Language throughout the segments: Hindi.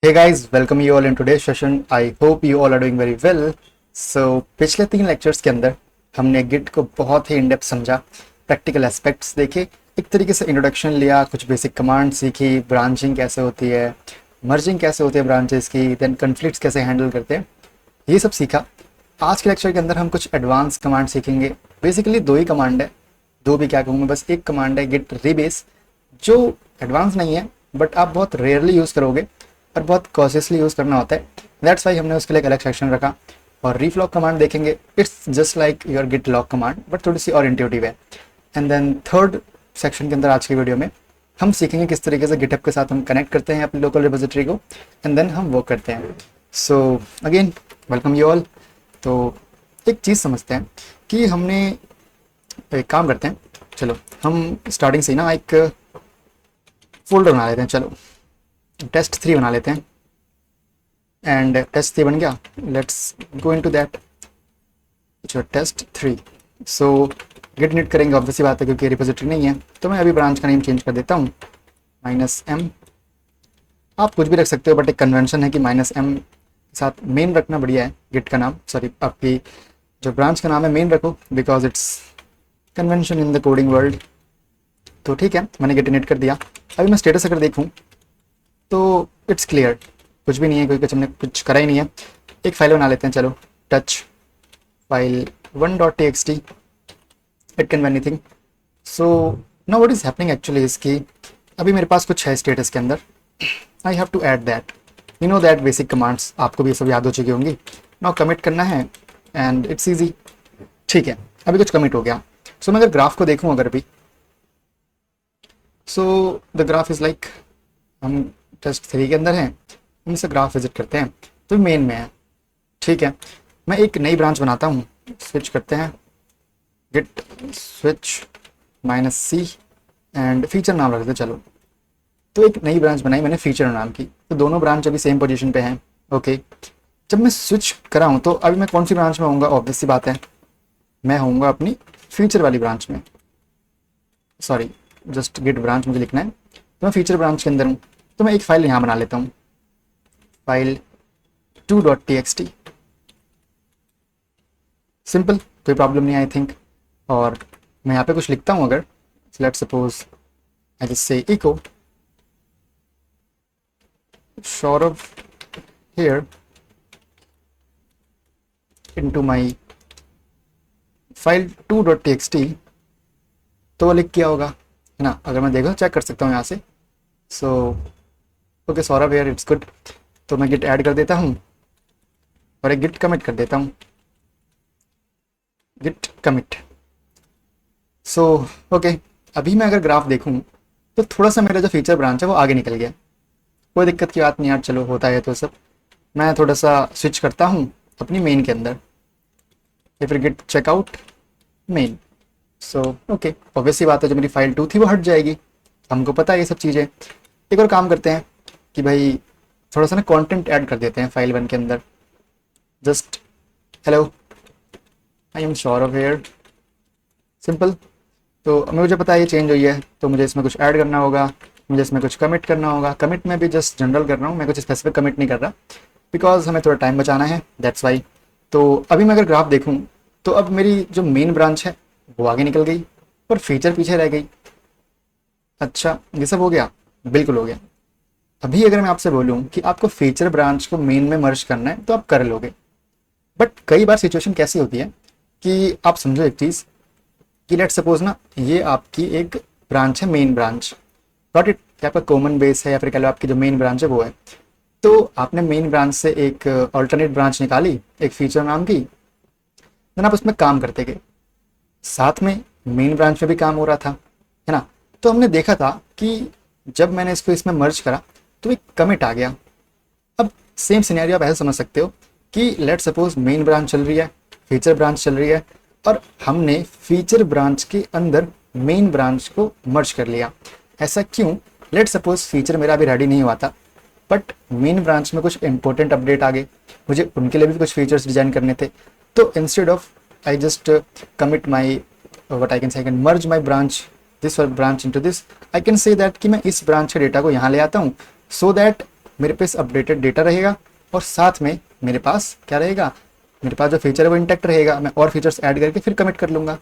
Hey guys, welcome you all in today's session. I hope you all are doing very well. So पिछले 3 लेक्चर्स के अंदर हमने गिट को बहुत ही इन डेप्थ समझा, प्रैक्टिकल एस्पेक्ट्स देखे, एक तरीके से इंट्रोडक्शन लिया, कुछ बेसिक कमांड सीखी, ब्रांचिंग कैसे होती है, मर्जिंग कैसे होती है ब्रांचेस की, देन कन्फ्लिक्ट्स कैसे हैंडल करते हैं, ये सब सीखा। आज के लेक्चर के अंदर हम कुछ एडवांस कमांड सीखेंगे। बेसिकली 2 ही कमांड है, 2 भी क्या कहूँ मैं, बस एक कमांड है गिट रीबेस, जो एडवांस नहीं है बट आप बहुत रेयरली यूज़ करोगे और बहुत कॉशियसली यूज़ करना होता है। दैट्स वाई हमने उसके लिए एक अलग सेक्शन रखा। और रीफ्लॉग कमांड देखेंगे, it's just like your git log command but थोड़ी सी और इंट्यूटिव है। एंड देन थर्ड सेक्शन के अंदर आज की वीडियो में हम सीखेंगे किस तरीके से गिटहब के साथ हम कनेक्ट करते हैं अपनी लोकल रिपोजिटरी को एंड देन हम वर्क करते हैं। So again welcome you all. तो एक चीज़ समझते हैं कि हमने एक काम करते हैं, चलो हम स्टार्टिंग से ही ना एक फोल्डर बना लेते हैं। चलो test3 बना लेते हैं एंड test3 बन गया। Let's go into that. अच्छा test3। सो गिट निट करेंगे, ऑब्वियसली बात है क्योंकि रिपोजिटरी नहीं है, तो मैं अभी ब्रांच का नेम चेंज कर देता हूँ -m। आप कुछ भी रख सकते हो बट एक कन्वेंशन है कि -m के साथ मेन रखना बढ़िया है। गिट का नाम, सॉरी आपकी जो ब्रांच का नाम है मेन रखो, because it's convention in the coding world. तो ठीक है, मैंने गिट निट कर दिया। अभी मैं स्टेटस अगर देखूँ तो इट्स क्लियर, कुछ भी नहीं है, क्योंकि हमने कुछ करा ही नहीं है। एक फाइल बना लेते हैं, चलो touch file 1.txt, it can be anything. So now what is happening actually is कि अभी मेरे पास कुछ है स्टेटस के अंदर, I have to add that, you know that basic commands आपको भी ये सब याद हो चुकी होंगी। नाउ कमिट करना है एंड इट्स ईजी। ठीक है, अभी कुछ कमिट हो गया। सो मैं अगर ग्राफ को देखूँ अगर भी, so the graph is like, हम test3 के अंदर हैं, हम इसे ग्राफ विजिट करते हैं तो मेन में है। ठीक है, मैं एक नई ब्रांच बनाता हूँ, स्विच करते हैं git switch -c and feature नाम रख दे। चलो तो एक नई ब्रांच बनाई मैंने फीचर नाम की, तो दोनों ब्रांच अभी सेम पोजीशन पे हैं। ओके, जब मैं स्विच करा हूँ तो अभी मैं कौन सी ब्रांच में होऊंगा? ऑब्वियस सी बात है, मैं होऊंगा अपनी फीचर वाली ब्रांच में। सॉरी, जस्ट गिट ब्रांच मुझे लिखना है, तो मैं फीचर ब्रांच के अंदर हूँ। तो मैं एक फाइल यहाँ बना लेता हूँ, फाइल 2.txt, सिंपल, कोई प्रॉब्लम नहीं आई थिंक। और मैं यहाँ पे कुछ लिखता हूँ, अगर let's suppose I just say echo Saurabh here into my file 2.txt, तो वो लिख किया होगा, है ना? अगर मैं देखो चेक कर सकता हूँ यहाँ से। So okay Saurabh here, it's good. तो मैं गिट ऐड कर देता हूँ और एक गिट कमिट कर देता हूँ, गिट कमिट। सो ओके, अभी मैं अगर ग्राफ देखूँ तो थोड़ा सा मेरा जो फीचर ब्रांच है वो आगे निकल गया। कोई दिक्कत की बात नहीं यार, चलो होता है तो सब। मैं थोड़ा सा स्विच करता हूँ अपनी मेन के अंदर, या फिर git checkout main. So okay, obviously बात है जो मेरी फाइल 2 थी वो हट जाएगी, हमको पता है ये सब चीज़ें। एक और काम करते हैं कि भाई थोड़ा सा ना कंटेंट ऐड कर देते हैं फाइल 1 के अंदर। Just hello, I am Saurabh here, simple. तो मुझे पता है ये चेंज हुई है, तो मुझे इसमें कुछ ऐड करना होगा, मुझे इसमें कुछ कमिट करना होगा। कमिट में भी जस्ट जनरल कर रहा हूँ, मैं कुछ स्पेसिफिक कमिट नहीं कर रहा, बिकॉज हमें थोड़ा टाइम बचाना है, दैट्स वाई। तो अभी मैं अगर ग्राफ देखूँ तो अब मेरी जो मेन ब्रांच है वो आगे निकल गई और फीचर पीछे रह गई। अच्छा, ये सब हो गया? बिल्कुल हो गया। अभी अगर मैं आपसे बोलूँ कि आपको फीचर ब्रांच को मेन में मर्ज करना है तो आप कर लोगे, बट कई बार सिचुएशन कैसी होती है कि आप समझो एक चीज़ कि लेट सपोज ना ये आपकी एक ब्रांच है, मेन ब्रांच, नॉट इट आपका कॉमन बेस है, या फिर कह लो आपकी जो मेन ब्रांच है वो है। तो आपने मेन ब्रांच से एक अल्टरनेट ब्रांच निकाली एक फीचर नाम की, देन आप उसमें काम करते गए, साथ में मेन ब्रांच में भी काम हो रहा था, है ना? तो हमने देखा था कि जब मैंने इसको इसमें मर्ज करा तो एक कमिट आ गया। अब सेम सिनेरियो आप ऐसे समझ सकते हो कि लेट सपोज मेन ब्रांच चल रही है, फीचर ब्रांच चल रही है, और हमने फीचर ब्रांच के अंदर मेन ब्रांच को मर्ज कर लिया। ऐसा क्यों? लेट सपोज फीचर मेरा अभी रेडी नहीं हुआ था, बट मेन ब्रांच में कुछ इंपॉर्टेंट अपडेट आ गए, मुझे उनके लिए भी कुछ फीचर्स डिजाइन करने थे। तो instead of I just commit my what I can say, I can merge my branch, this branch into this, I can say that कि मैं इस ब्रांच के डेटा को यहाँ ले आता हूँ, so that मेरे पास अपडेटेड डेटा रहेगा और साथ में मेरे पास क्या रहेगा, मेरे पास जो फीचर है वो इंटैक्ट रहेगा। मैं और फीचर्स ऐड करके फिर कमिट कर लूँगा,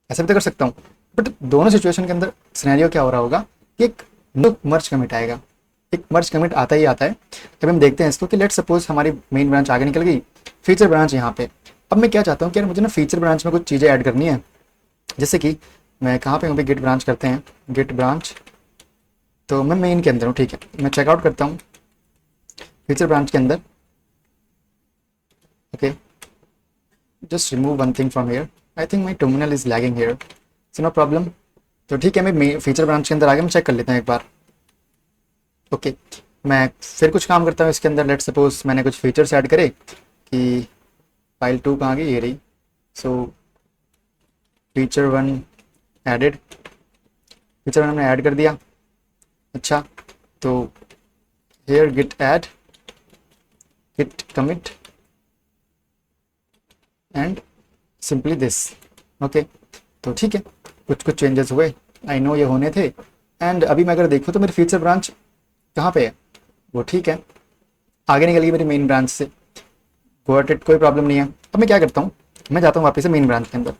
ऐसा भी तो कर सकता हूँ। बट दोनों सिचुएशन के अंदर सिनेरियो क्या हो रहा होगा कि एक मर्ज कमिट आएगा, एक मर्ज कमिट आता ही आता है। तब हम देखते हैं इसको कि लेट सपोज हमारी मेन ब्रांच आगे निकल गई, फीचर ब्रांच यहाँ पे। अब मैं क्या चाहता हूँ कि यार मुझे ना फीचर ब्रांच में कुछ चीज़ें ऐड करनी है। जैसे कि मैं कहाँ पे हूँ, गेट ब्रांच करते हैं, गेट ब्रांच। तो मैं मेन के अंदर हूँ, ठीक है। मैं चेकआउट करता हूँ फीचर ब्रांच के अंदर। Okay, just remove one thing from here. I think my terminal is lagging here, so no problem. तो ठीक है, मैं फीचर ब्रांच के अंदर आगे मैं चेक कर लेता हूँ एक बार। ओके, मैं फिर कुछ काम करता हूँ इसके अंदर। लेट सपोज मैंने कुछ फीचर्स ऐड करे कि फाइल 2 कहाँ गई, ये रही। सो फीचर 1 एडेड, फीचर 1 हमने ऐड कर दिया। अच्छा, तो here git add, git commit and simply this. Okay, तो ठीक है, कुछ कुछ चेंजेस हुए, आई नो ये होने थे। एंड अभी मैं अगर देखूँ तो मेरी फीचर ब्रांच कहाँ पे है, वो ठीक है, आगे निकल गई मेरी मेन ब्रांच से। गॉट इट, कोई प्रॉब्लम नहीं है। अब मैं क्या करता हूँ, मैं जाता हूँ वापस से मेन ब्रांच के अंदर,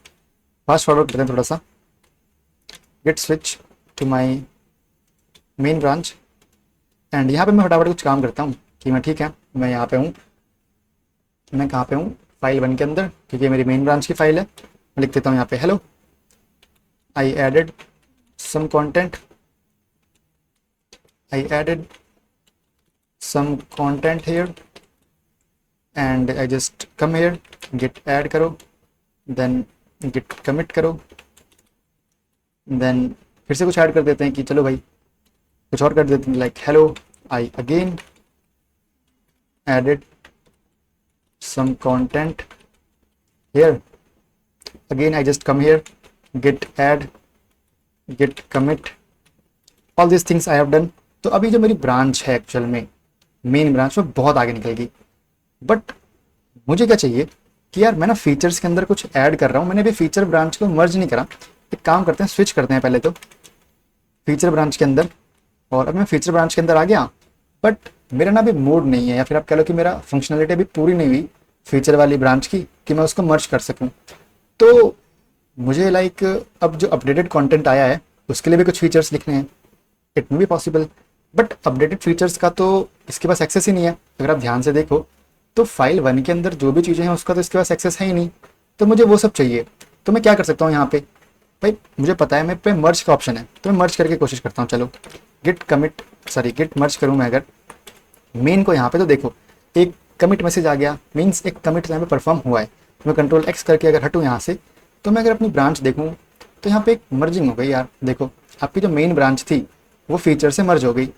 फास्ट फॉरवर्ड करते हैं थोड़ा सा, git switch to my main branch. And यहाँ पे मैं फटाफट कुछ काम करता हूँ कि मैं ठीक है, मैं यहाँ पे हूँ, मैं कहाँ पे हूँ, फाइल 1 के अंदर, क्योंकि ये मेरी मेन ब्रांच की फाइल है। मैं लिख देता हूँ यहाँ पे hello, I added some content, I added some content here and I just come here, git add करो, देन गिट कमिट करो, देन फिर से कुछ ऐड कर देते हैं कि चलो भाई कुछ और कर देते हैं, like hello, I again added some content here, again I just come here, git add, git commit, all these things I have done। तो अभी जो मेरी ब्रांच है एक्चुअल में मेन ब्रांच, वो बहुत आगे निकल गई। बट मुझे क्या चाहिए कि यार मैं ना फीचर्स के अंदर कुछ ऐड कर रहा हूँ, मैंने अभी फीचर ब्रांच को मर्ज नहीं करा। एक काम करते हैं, स्विच करते हैं पहले तो फीचर ब्रांच के अंदर। और अब मैं फीचर ब्रांच के अंदर आ गया, बट मेरा ना अभी मूड नहीं है, या फिर आप कह लो कि मेरा फंक्शनलिटी अभी पूरी नहीं हुई फीचर वाली ब्रांच की कि मैं उसको मर्ज कर सकूं। तो मुझे लाइक अब जो अपडेटेड कंटेंट आया है उसके लिए भी कुछ फीचर्स लिखने हैं, it may be possible. But updated features का तो इसके पास एक्सेस ही नहीं है। अगर आप ध्यान से देखो तो फाइल 1 के अंदर जो भी चीज़ें हैं उसका तो इसके पास एक्सेस है ही नहीं। तो मुझे वो सब चाहिए। तो मैं क्या कर सकता हूँ यहाँ पे, भाई मुझे पता है मेरे पे मर्ज का ऑप्शन है, तो मैं मर्ज करके कोशिश करता हूँ। चलो गिट कमिट, सॉरी गिट मर्ज करूँ मैं अगर मेन को यहाँ पे, तो देखो एक कमिट मैसेज आ गया, मीन्स एक कमिट यहाँ पे परफॉर्म हुआ है। तो मैं कंट्रोल एक्स करके अगर हटूँ यहाँ से, तो मैं अगर अपनी ब्रांच देखूँ तो यहाँ पे एक मर्जिंग हो गई यार। देखो आपकी जो मेन ब्रांच थी वो फीचर से मर्ज हो गई।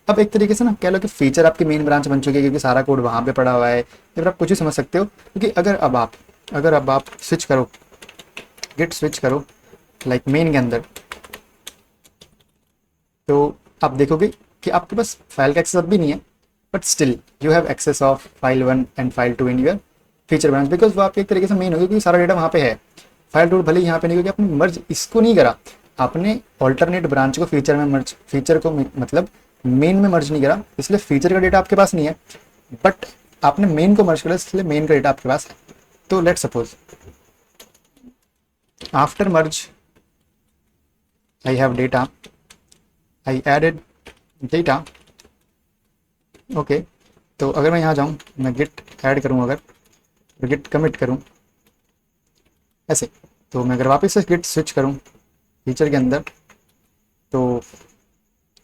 अब एक तरीके से ना कह लो कि फीचर आपकी मेन ब्रांच बन चुकी है, क्योंकि सारा कोड वहाँ पे पड़ा हुआ है, या फिर आप कुछ ही समझ सकते हो। क्योंकि अगर अब आप स्विच करो, गिट स्विच करो लाइक मेन के अंदर, तो आप देखोगे कि आपके पास फाइल का एक्सेस अब भी नहीं है, but still you have access of file 1 and file 2 in your feature branch, because वो आपके एक तरीके से मेन होगी, क्योंकि सारा डेटा वहाँ पे है। फाइल 2 भले ही यहाँ पे नहीं, क्योंकि आपने मर्ज इसको नहीं करा, आपने ऑल्टरनेट ब्रांच को फीचर में मर्ज, फीचर को मतलब मेन में मर्ज नहीं करा, इसलिए फीचर का डेटा आपके पास नहीं है। बट आपने मेन को मर्ज करा, इसलिए मेन का डेटा आपके पास है। तो let suppose after merge I have data, I added data. Okay, तो अगर मैं यहाँ जाऊँ, मैं गिट ऐड करूँ, अगर गिट कमिट करूँ ऐसे, तो मैं अगर वापस से गिट स्विच करूँ फीचर के अंदर, तो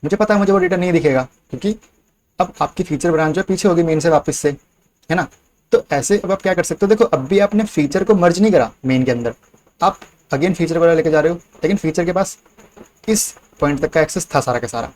मुझे पता है मुझे वो डेटा नहीं दिखेगा, क्योंकि अब आपकी फीचर ब्रांच जो पीछे होगी मेन से वापस से, है ना। तो ऐसे अब आप क्या कर सकते हो, देखो अब भी आपने फीचर को मर्ज नहीं करा मेन के अंदर, आप अगेन फीचर वाला लेके जा रहे हो, लेकिन फीचर के पास इस पॉइंट तक का एक्सेस था सारा का सारा।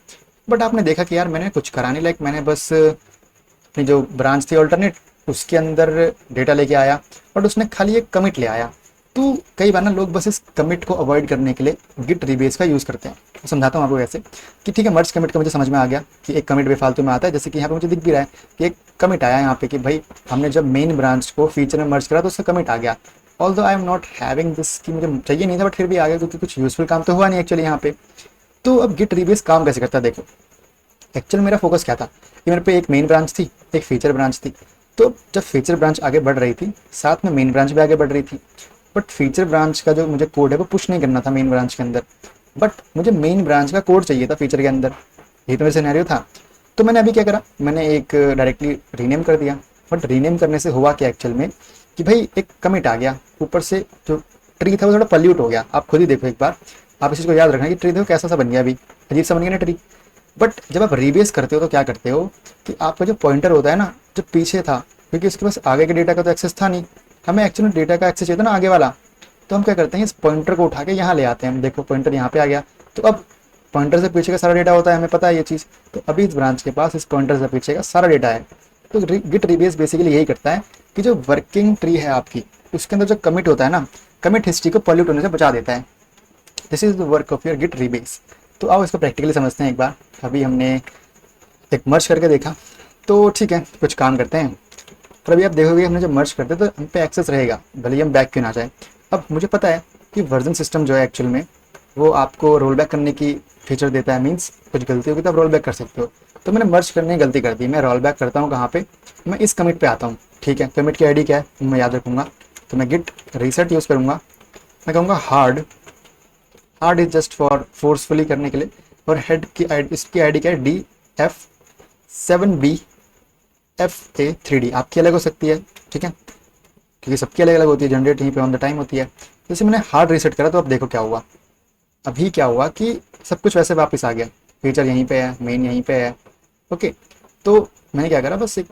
बट आपने देखा कि यार मैंने कुछ करा नहीं, लाइक मैंने बस अपनी जो ब्रांच थी ऑल्टरनेट उसके अंदर डेटा लेके आया, बट उसने खाली एक कमिट ले आया। तो कई बार ना लोग बस इस कमिट को अवॉइड करने के लिए गिट रीबेस का यूज़ करते हैं। तो समझाता हूँ आपको कैसे कि ठीक है, मर्ज कमिट का मुझे समझ में आ गया कि एक कमिट बेफालतू में आता है। जैसे कि यहाँ पे मुझे दिख भी रहा है कि एक कमिट आया यहाँ पे कि भाई हमने जब मेन ब्रांच को फीचर में मर्ज करा तो उसका कमिट आ गया। Although I am not having this, कि मुझे चाहिए नहीं था, बट फिर भी आ गया, क्योंकि कुछ यूजफुल काम तो हुआ नहीं एक्चुअली यहाँ पे। तो अब गिट रीबेस काम कैसे करता है देखो, एक्चुअल मेरा फोकस क्या था कि मेरे पे एक मेन ब्रांच थी, एक फीचर ब्रांच थी। तो जब फीचर ब्रांच आगे बढ़ रही थी, साथ में मेन ब्रांच भी आगे बढ़ रही थी, बट फीचर ब्रांच का जो मुझे कोड है वो पुश नहीं करना था मेन ब्रांच के अंदर, बट मुझे मेन ब्रांच का कोड चाहिए था फीचर के अंदर। यही तो मेरा सिनेरियो था। तो मैंने अभी क्या करा, मैंने एक डायरेक्टली रीनेम कर दिया। बट रीनेम करने से हुआ क्या एक्चुअल में कि भाई एक कमिट आ गया, ऊपर से जो ट्री था वो थोड़ा पल्यूट हो गया। आप खुद ही देखो एक बार, आप इस चीज़ को याद रखना कि ट्री देखो कैसा सा बन गया, अभी अजीब सा बन गया ना ट्री। बट जब आप रीबेस करते हो तो क्या करते हो कि आपका जो पॉइंटर होता है ना, जो पीछे था, क्योंकि उसके पास आगे के डेटा का तो एक्सेस था नहीं, हमें एक्चुअली डेटा का एक्सेस चाहिए था ना आगे वाला। तो हम क्या करते हैं, इस पॉइंटर को उठा के यहाँ ले आते हैं। हम देखो पॉइंटर यहाँ पे आ गया, तो अब पॉइंटर से पीछे का सारा डेटा होता है, हमें पता है ये चीज़। तो अभी इस ब्रांच के पास इस पॉइंटर से पीछे का सारा डेटा है। तो गिट रीबेस बेसिकली यही करता है कि जो वर्किंग ट्री है आपकी, उसके अंदर जो कमिट होता है ना, कमिट हिस्ट्री को पॉल्यूट होने से बचा देता है। This is the work of your git rebase. तो आओ इसको प्रैक्टिकली समझते हैं एक बार। अभी हमने एक मर्ज करके देखा, तो ठीक है कुछ काम करते हैं। पर अभी आप देखोगे हमने जब मर्ज करते हैं तो हम पे एक्सेस रहेगा, भले ही हम बैक क्यों ना जाए। अब मुझे पता है कि वर्जन सिस्टम जो है एक्चुअल में वो आपको रोल बैक करने की फीचर देता है। मीन्स कुछ गलती होगी तो आप रोल बैक कर सकते हो। तो मैंने मर्ज करने की गलती कर दी, मैं रोल बैक करता हूँ कहाँ पे, मैं इस कमिट पे आता हूँ। ठीक है, कमिट की आईडी क्या है मैं याद रखूँगा, तो मैं गिट रीसेट यूज़ करूँगा। मैं कहूँगा hard, hard is just for forcefully करने के लिए। और हेड की आईडी, इसकी आईडी क्या है, DF7BFA3D। आपकी अलग हो सकती है, ठीक है, क्योंकि सबकी अलग अलग होती है, जनरेट यहीं पे ऑन द टाइम होती है। जैसे मैंने हार्ड रीसेट करा तो अब देखो क्या हुआ। अभी क्या हुआ कि सब कुछ वैसे वापस आ गया, फीचर यहीं पे है, मेन यहीं पे है। ओके, तो मैंने क्या करा, बस एक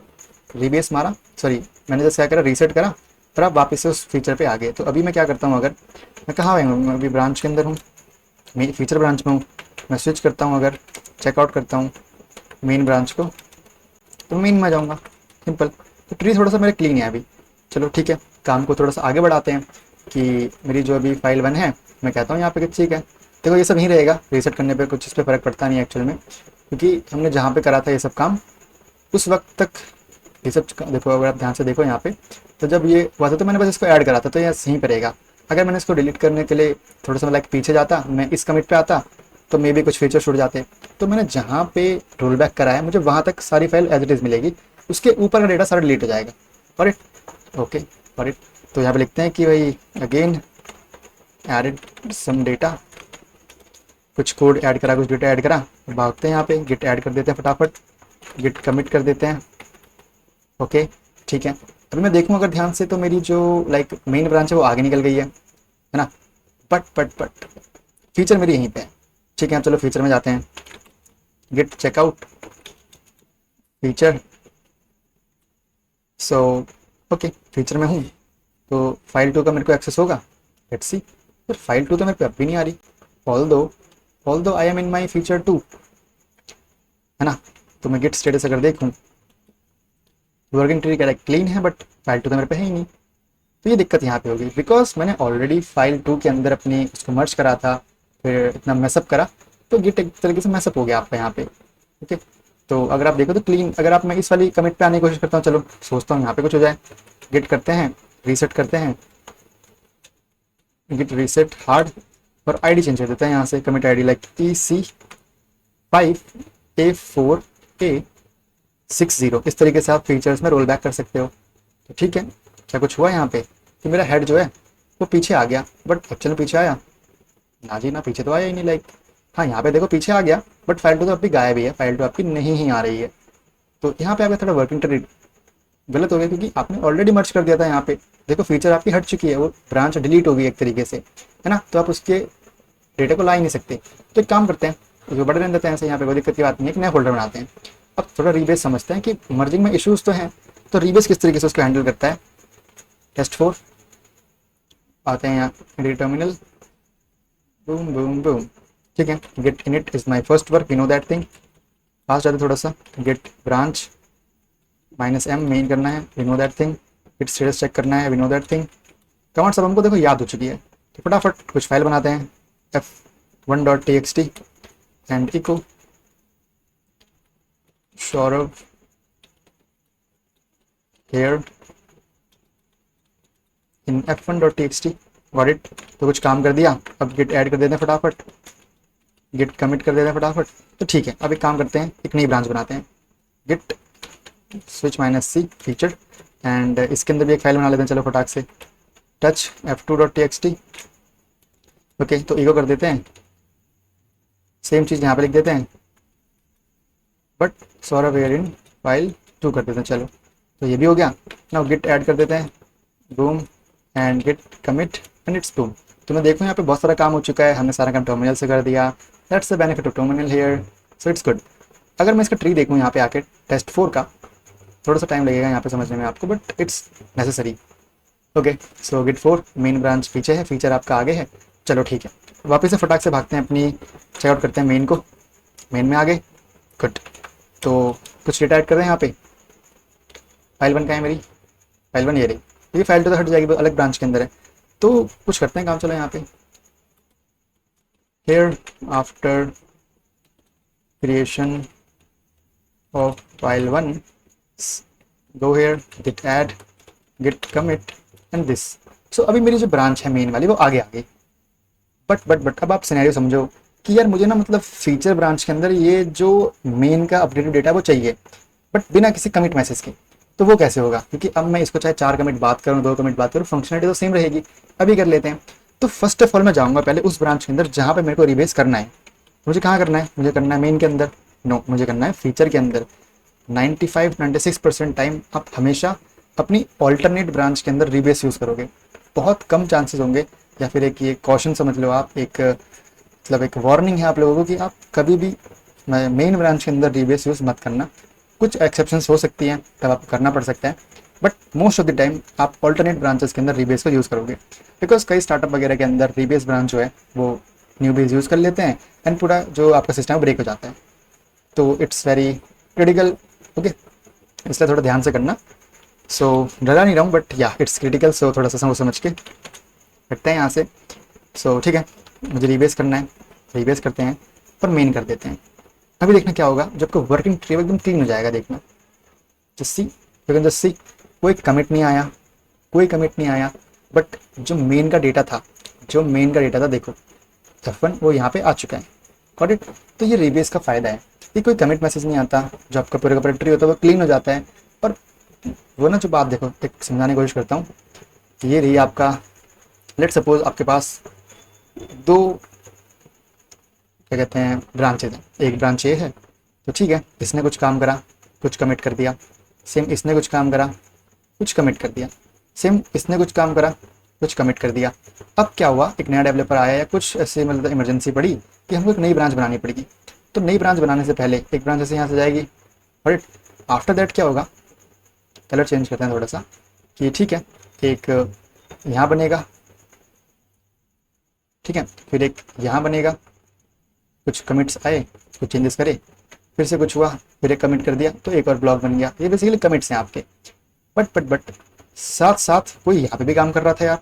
रीबेस मारा, सॉरी मैंने जैसे क्या करा, रीसेट करा, पर आप वापस से उस फीचर पे आ गए। तो अभी मैं क्या करता हूँ, अगर मैं कहाँ हूँ, मैं अभी ब्रांच के अंदर हूँ, मेन फीचर ब्रांच में हूँ। मैं स्विच करता हूँ, अगर चेकआउट करता हूँ मेन ब्रांच को, तो मेन में जाऊँगा, सिंपल। तो ट्री थोड़ा सा मेरा क्लीन है अभी। चलो ठीक है, काम को थोड़ा सा आगे बढ़ाते हैं कि मेरी जो अभी फाइल 1 है, मैं कहता हूँ यहाँ पे कि ठीक है, देखो ये सब ही रहेगा, रीसेट करने पे कुछ इस पर फ़र्क पड़ता नहीं एक्चुअल में, क्योंकि हमने जहाँ पे करा था ये सब काम उस वक्त तक ये सब। देखो अगर आप ध्यान से देखो यहाँ पे, तो जब ये हुआ था तो मैंने बस इसको ऐड करा था, तो ये यहीं पर रहेगा। अगर मैंने इसको डिलीट करने के लिए थोड़ा सा लाइक पीछे जाता, मैं इस कमिट पे आता, तो मे भी कुछ फीचर छूट जाते। तो मैंने जहाँ पे रोल बैक करा है, मुझे वहाँ तक सारी फाइल एज इट इज़ मिलेगी, उसके ऊपर का डेटा सारा डिलीट हो जाएगा। For it, okay for it. तो यहाँ पे लिखते हैं कि भाई अगेन एडिड सम डेटा, कुछ कोड ऐड करा, कुछ डेटा ऐड करा, भागते हैं यहाँ पे गिट ऐड कर देते हैं फटाफट, गिट कमिट कर देते हैं। ओके ठीक है, अभी मैं देखूँ अगर ध्यान से तो मेरी जो लाइक मेन ब्रांच है वो आगे निकल गई है ना। बट फीचर मेरी यहीं पे है। ठीक है, चलो फीचर में जाते हैं, git checkout feature. So okay, feature में हूँ, तो फाइल 2 का मेरे को एक्सेस होगा, लेट्स सी। पर फाइल 2 तो मेरे पे अब भी नहीं आ रही, ऑल दो I am in my feature 2, है ना। तो मैं गिट स्टेटस अगर देखूँ, वर्किंग ट्री करेक्ट क्लीन है, बट फाइल 2 तो मेरे पे है ही नहीं। तो ये दिक्कत यहाँ पे होगी, बिकॉज मैंने ऑलरेडी फाइल 2 के अंदर अपनी उसको मर्ज करा था, फिर इतना मैसअप करा, तो गिट एक तरीके से मैसअप हो गया आपका यहाँ पे। ओके, तो अगर आप देखो तो क्लीन, अगर आप मैं इस वाली कमिट पे आने की कोशिश करता हूँ, चलो सोचता हूँ यहाँ पे कुछ हो जाए, गिट करते हैं, रीसेट करते हैं, गिट रीसेट हार्ड, और आईडी चेंज कर देते हैं यहाँ से, कमिट आईडी लाइक EC5A4A60। इस तरीके से आप फीचर्स में रोल बैक कर सकते हो। तो ठीक है, क्या कुछ हुआ यहाँ पे कि मेरा हेड जो है वो पीछे आ गया, बट एक्चुअल में पीछे आया ना जी ना, पीछे तो आया ही नहीं। लाइक हाँ यहाँ पे देखो पीछे आ गया, बट फाइल 2 तो अभी गायब ही है, फाइल 2 आपकी नहीं ही आ रही है। तो यहाँ पे आपका थोड़ा वर्किंग ट्री गलत हो गया, क्योंकि आपने ऑलरेडी मर्ज कर दिया था। यहाँ पे देखो फीचर आपकी हट चुकी है, वो ब्रांच डिलीट हो गई एक तरीके से, है ना। तो आप उसके डेटा को ला ही नहीं सकते। तो एक काम करते हैं, उसको बड़े रहने देते हैं ऐसे, यहाँ पे कोई दिक्कत की बात नहीं है, एक नया फोल्डर बनाते हैं। अब थोड़ा रीबेस समझते हैं कि मर्जिंग में इश्यूज तो हैं, तो रीबेस किस तरीके से उसको हैंडल करता है। test4 आते हैं यहाँ, edit terminal, boom boom boom. ठीक है, git init is my first work, we know that thing. Fast जाते थोड़ा सा, गेट ब्रांच -m मेन करना है, we know that thing. Git status check करना है, we know that thing. Command सब हमको देखो याद हो चुकी है, तो फटाफट कुछ फाइल बनाते हैं, f1.txt and echo Saurabh here in f1.txt। Got it. तो कुछ काम कर दिया, अब गिट ऐड कर देते हैं फटाफट, गिट कमिट कर देते हैं फटाफट। तो ठीक है, अब एक काम करते हैं, एक नई ब्रांच बनाते हैं, git switch minus C feature, and इसके अंदर भी एक फाइल बना लेते हैं चलो फटाक से, टच f2.txt। ओके, तो ईगो कर देते हैं, सेम चीज़ यहाँ पे लिख देते हैं, but Saurabh where in file 2 कर देते हैं। चलो, तो ये भी हो गया। नाउ गिट ऐड कर देते हैं, boom, and git commit, and it's boom. तो मैं देखूँ यहाँ पे बहुत सारा काम हो चुका है, हमने सारा काम टर्मिनल से कर दिया। That's the benefit of terminal here, so it's good. अगर मैं इसका ट्री देखूँ यहाँ पे आके टेस्ट 4 का, थोड़ा सा टाइम लगेगा यहाँ पे समझने में आपको, but it's necessary. Okay, so git 4 main branch पीछे है, फीचर आपका आगे है। चलो ठीक है, वापस से फटाक से भागते हैं, अपनी चेकआउट करते हैं मेन को, मेन में आ गए, गुड। तो कुछ डेटा ऐड कर रहे हैं यहाँ पे, फाइल 1 का है मेरी, फाइल 1 ये रही, ये फाइल तो हट जाएगी, अलग ब्रांच के अंदर है। तो कुछ करते हैं काम, चलो यहाँ पे here after creation of file 1 go here git add git commit and this। so अभी मेरी जो ब्रांच है मेन वाली वो आगे आ गई, बट अब आप सिनेरियो समझो कि यार मुझे ना मतलब फीचर ब्रांच के अंदर ये जो मेन का अपडेटेड डेटा वो चाहिए, बट बिना किसी कमिट मैसेज के। तो वो कैसे होगा, क्योंकि अब मैं इसको चाहे 4 कमिट बात करूँ, 2 कमिट बात करूँ, फंक्शनलिटी तो सेम रहेगी। अभी कर लेते हैं। तो फर्स्ट ऑफ ऑल मैं जाऊँगा पहले उस ब्रांच के अंदर जहाँ पे मेरे को रिबेस करना है। मुझे कहाँ करना है, मुझे करना है मेन के अंदर, नो मुझे करना है फीचर के अंदर। 95-96% टाइम आप हमेशा अपनी ऑल्टरनेट ब्रांच के अंदर रिबेस यूज़ करोगे। बहुत कम चांसेस होंगे, या फिर एक ये कॉशन समझ लो आप, एक मतलब एक वार्निंग है आप लोगों को कि आप कभी भी मेन ब्रांच के अंदर रिबेस यूज़ मत करना। कुछ एक्सेप्शंस हो सकती हैं, तब आपको करना पड़ सकता है, but most of the time आप ऑल्टरनेट ब्रांचेस के अंदर रिबेस को यूज़ करोगे, बिकॉज कई स्टार्टअप वगैरह के अंदर रिबेस ब्रांच जो है वो न्यू बेस यूज़ कर लेते हैं, एंड पूरा जो आपका सिस्टम ब्रेक हो जाता है। तो इट्स वेरी क्रिटिकल, ओके, इसलिए थोड़ा ध्यान से करना। सो डरा नहीं रहा हूँ, बट या इट्स क्रिटिकल, सो थोड़ा सा समझ समझ के हटते हैं यहाँ से। सो ठीक है, मुझे रिबेस करना है, रिबेस करते हैं और मेन कर देते हैं। अभी देखना क्या होगा, जब आपका वर्किंग ट्री एकदम क्लीन हो जाएगा, देखना just see, you can just see, कोई कमिट नहीं आया, कोई कमिट नहीं आया, बट जो मेन का डेटा था, जो मेन का डेटा था देखो F1 वो यहाँ पे आ चुका है, गॉट इट। तो ये रिबेस का फ़ायदा है कि कोई कमिट मैसेज नहीं आता, जो आपका पूरा का पूरा ट्री होता है वो क्लीन हो जाता है। और वो ना जो बात देखो, एक समझाने की कोशिश करता हूँ, ये रही आपका, लेट सपोज आपके पास 2 क्या कहते हैं ब्रांचेज हैं, एक ब्रांच ए है, तो ठीक है, इसने कुछ काम करा, कुछ कमिट कर दिया, सेम इसने कुछ काम करा, कुछ कमिट कर दिया, सेम इसने कुछ काम करा, कुछ कमिट कर दिया। अब क्या हुआ, एक नया डेवलपर आया या कुछ ऐसे मतलब इमरजेंसी पड़ी कि हमको एक नई ब्रांच बनानी पड़ेगी। तो नई ब्रांच बनाने से पहले एक ब्रांच ऐसे यहाँ से जाएगी, और आफ्टर दैट क्या होगा, कलर चेंज करते हैं थोड़ा सा कि ठीक है, एक यहाँ बनेगा, ठीक है, फिर एक यहाँ बनेगा, कुछ कमिट्स आए, कुछ चेंजेस करे, फिर से कुछ हुआ, फिर एक कमिट कर दिया, तो एक और ब्लॉक बन गया। ये बेसिकली कमिट्स हैं आपके। बट साथ साथ कोई यहाँ पे भी काम कर रहा था यार,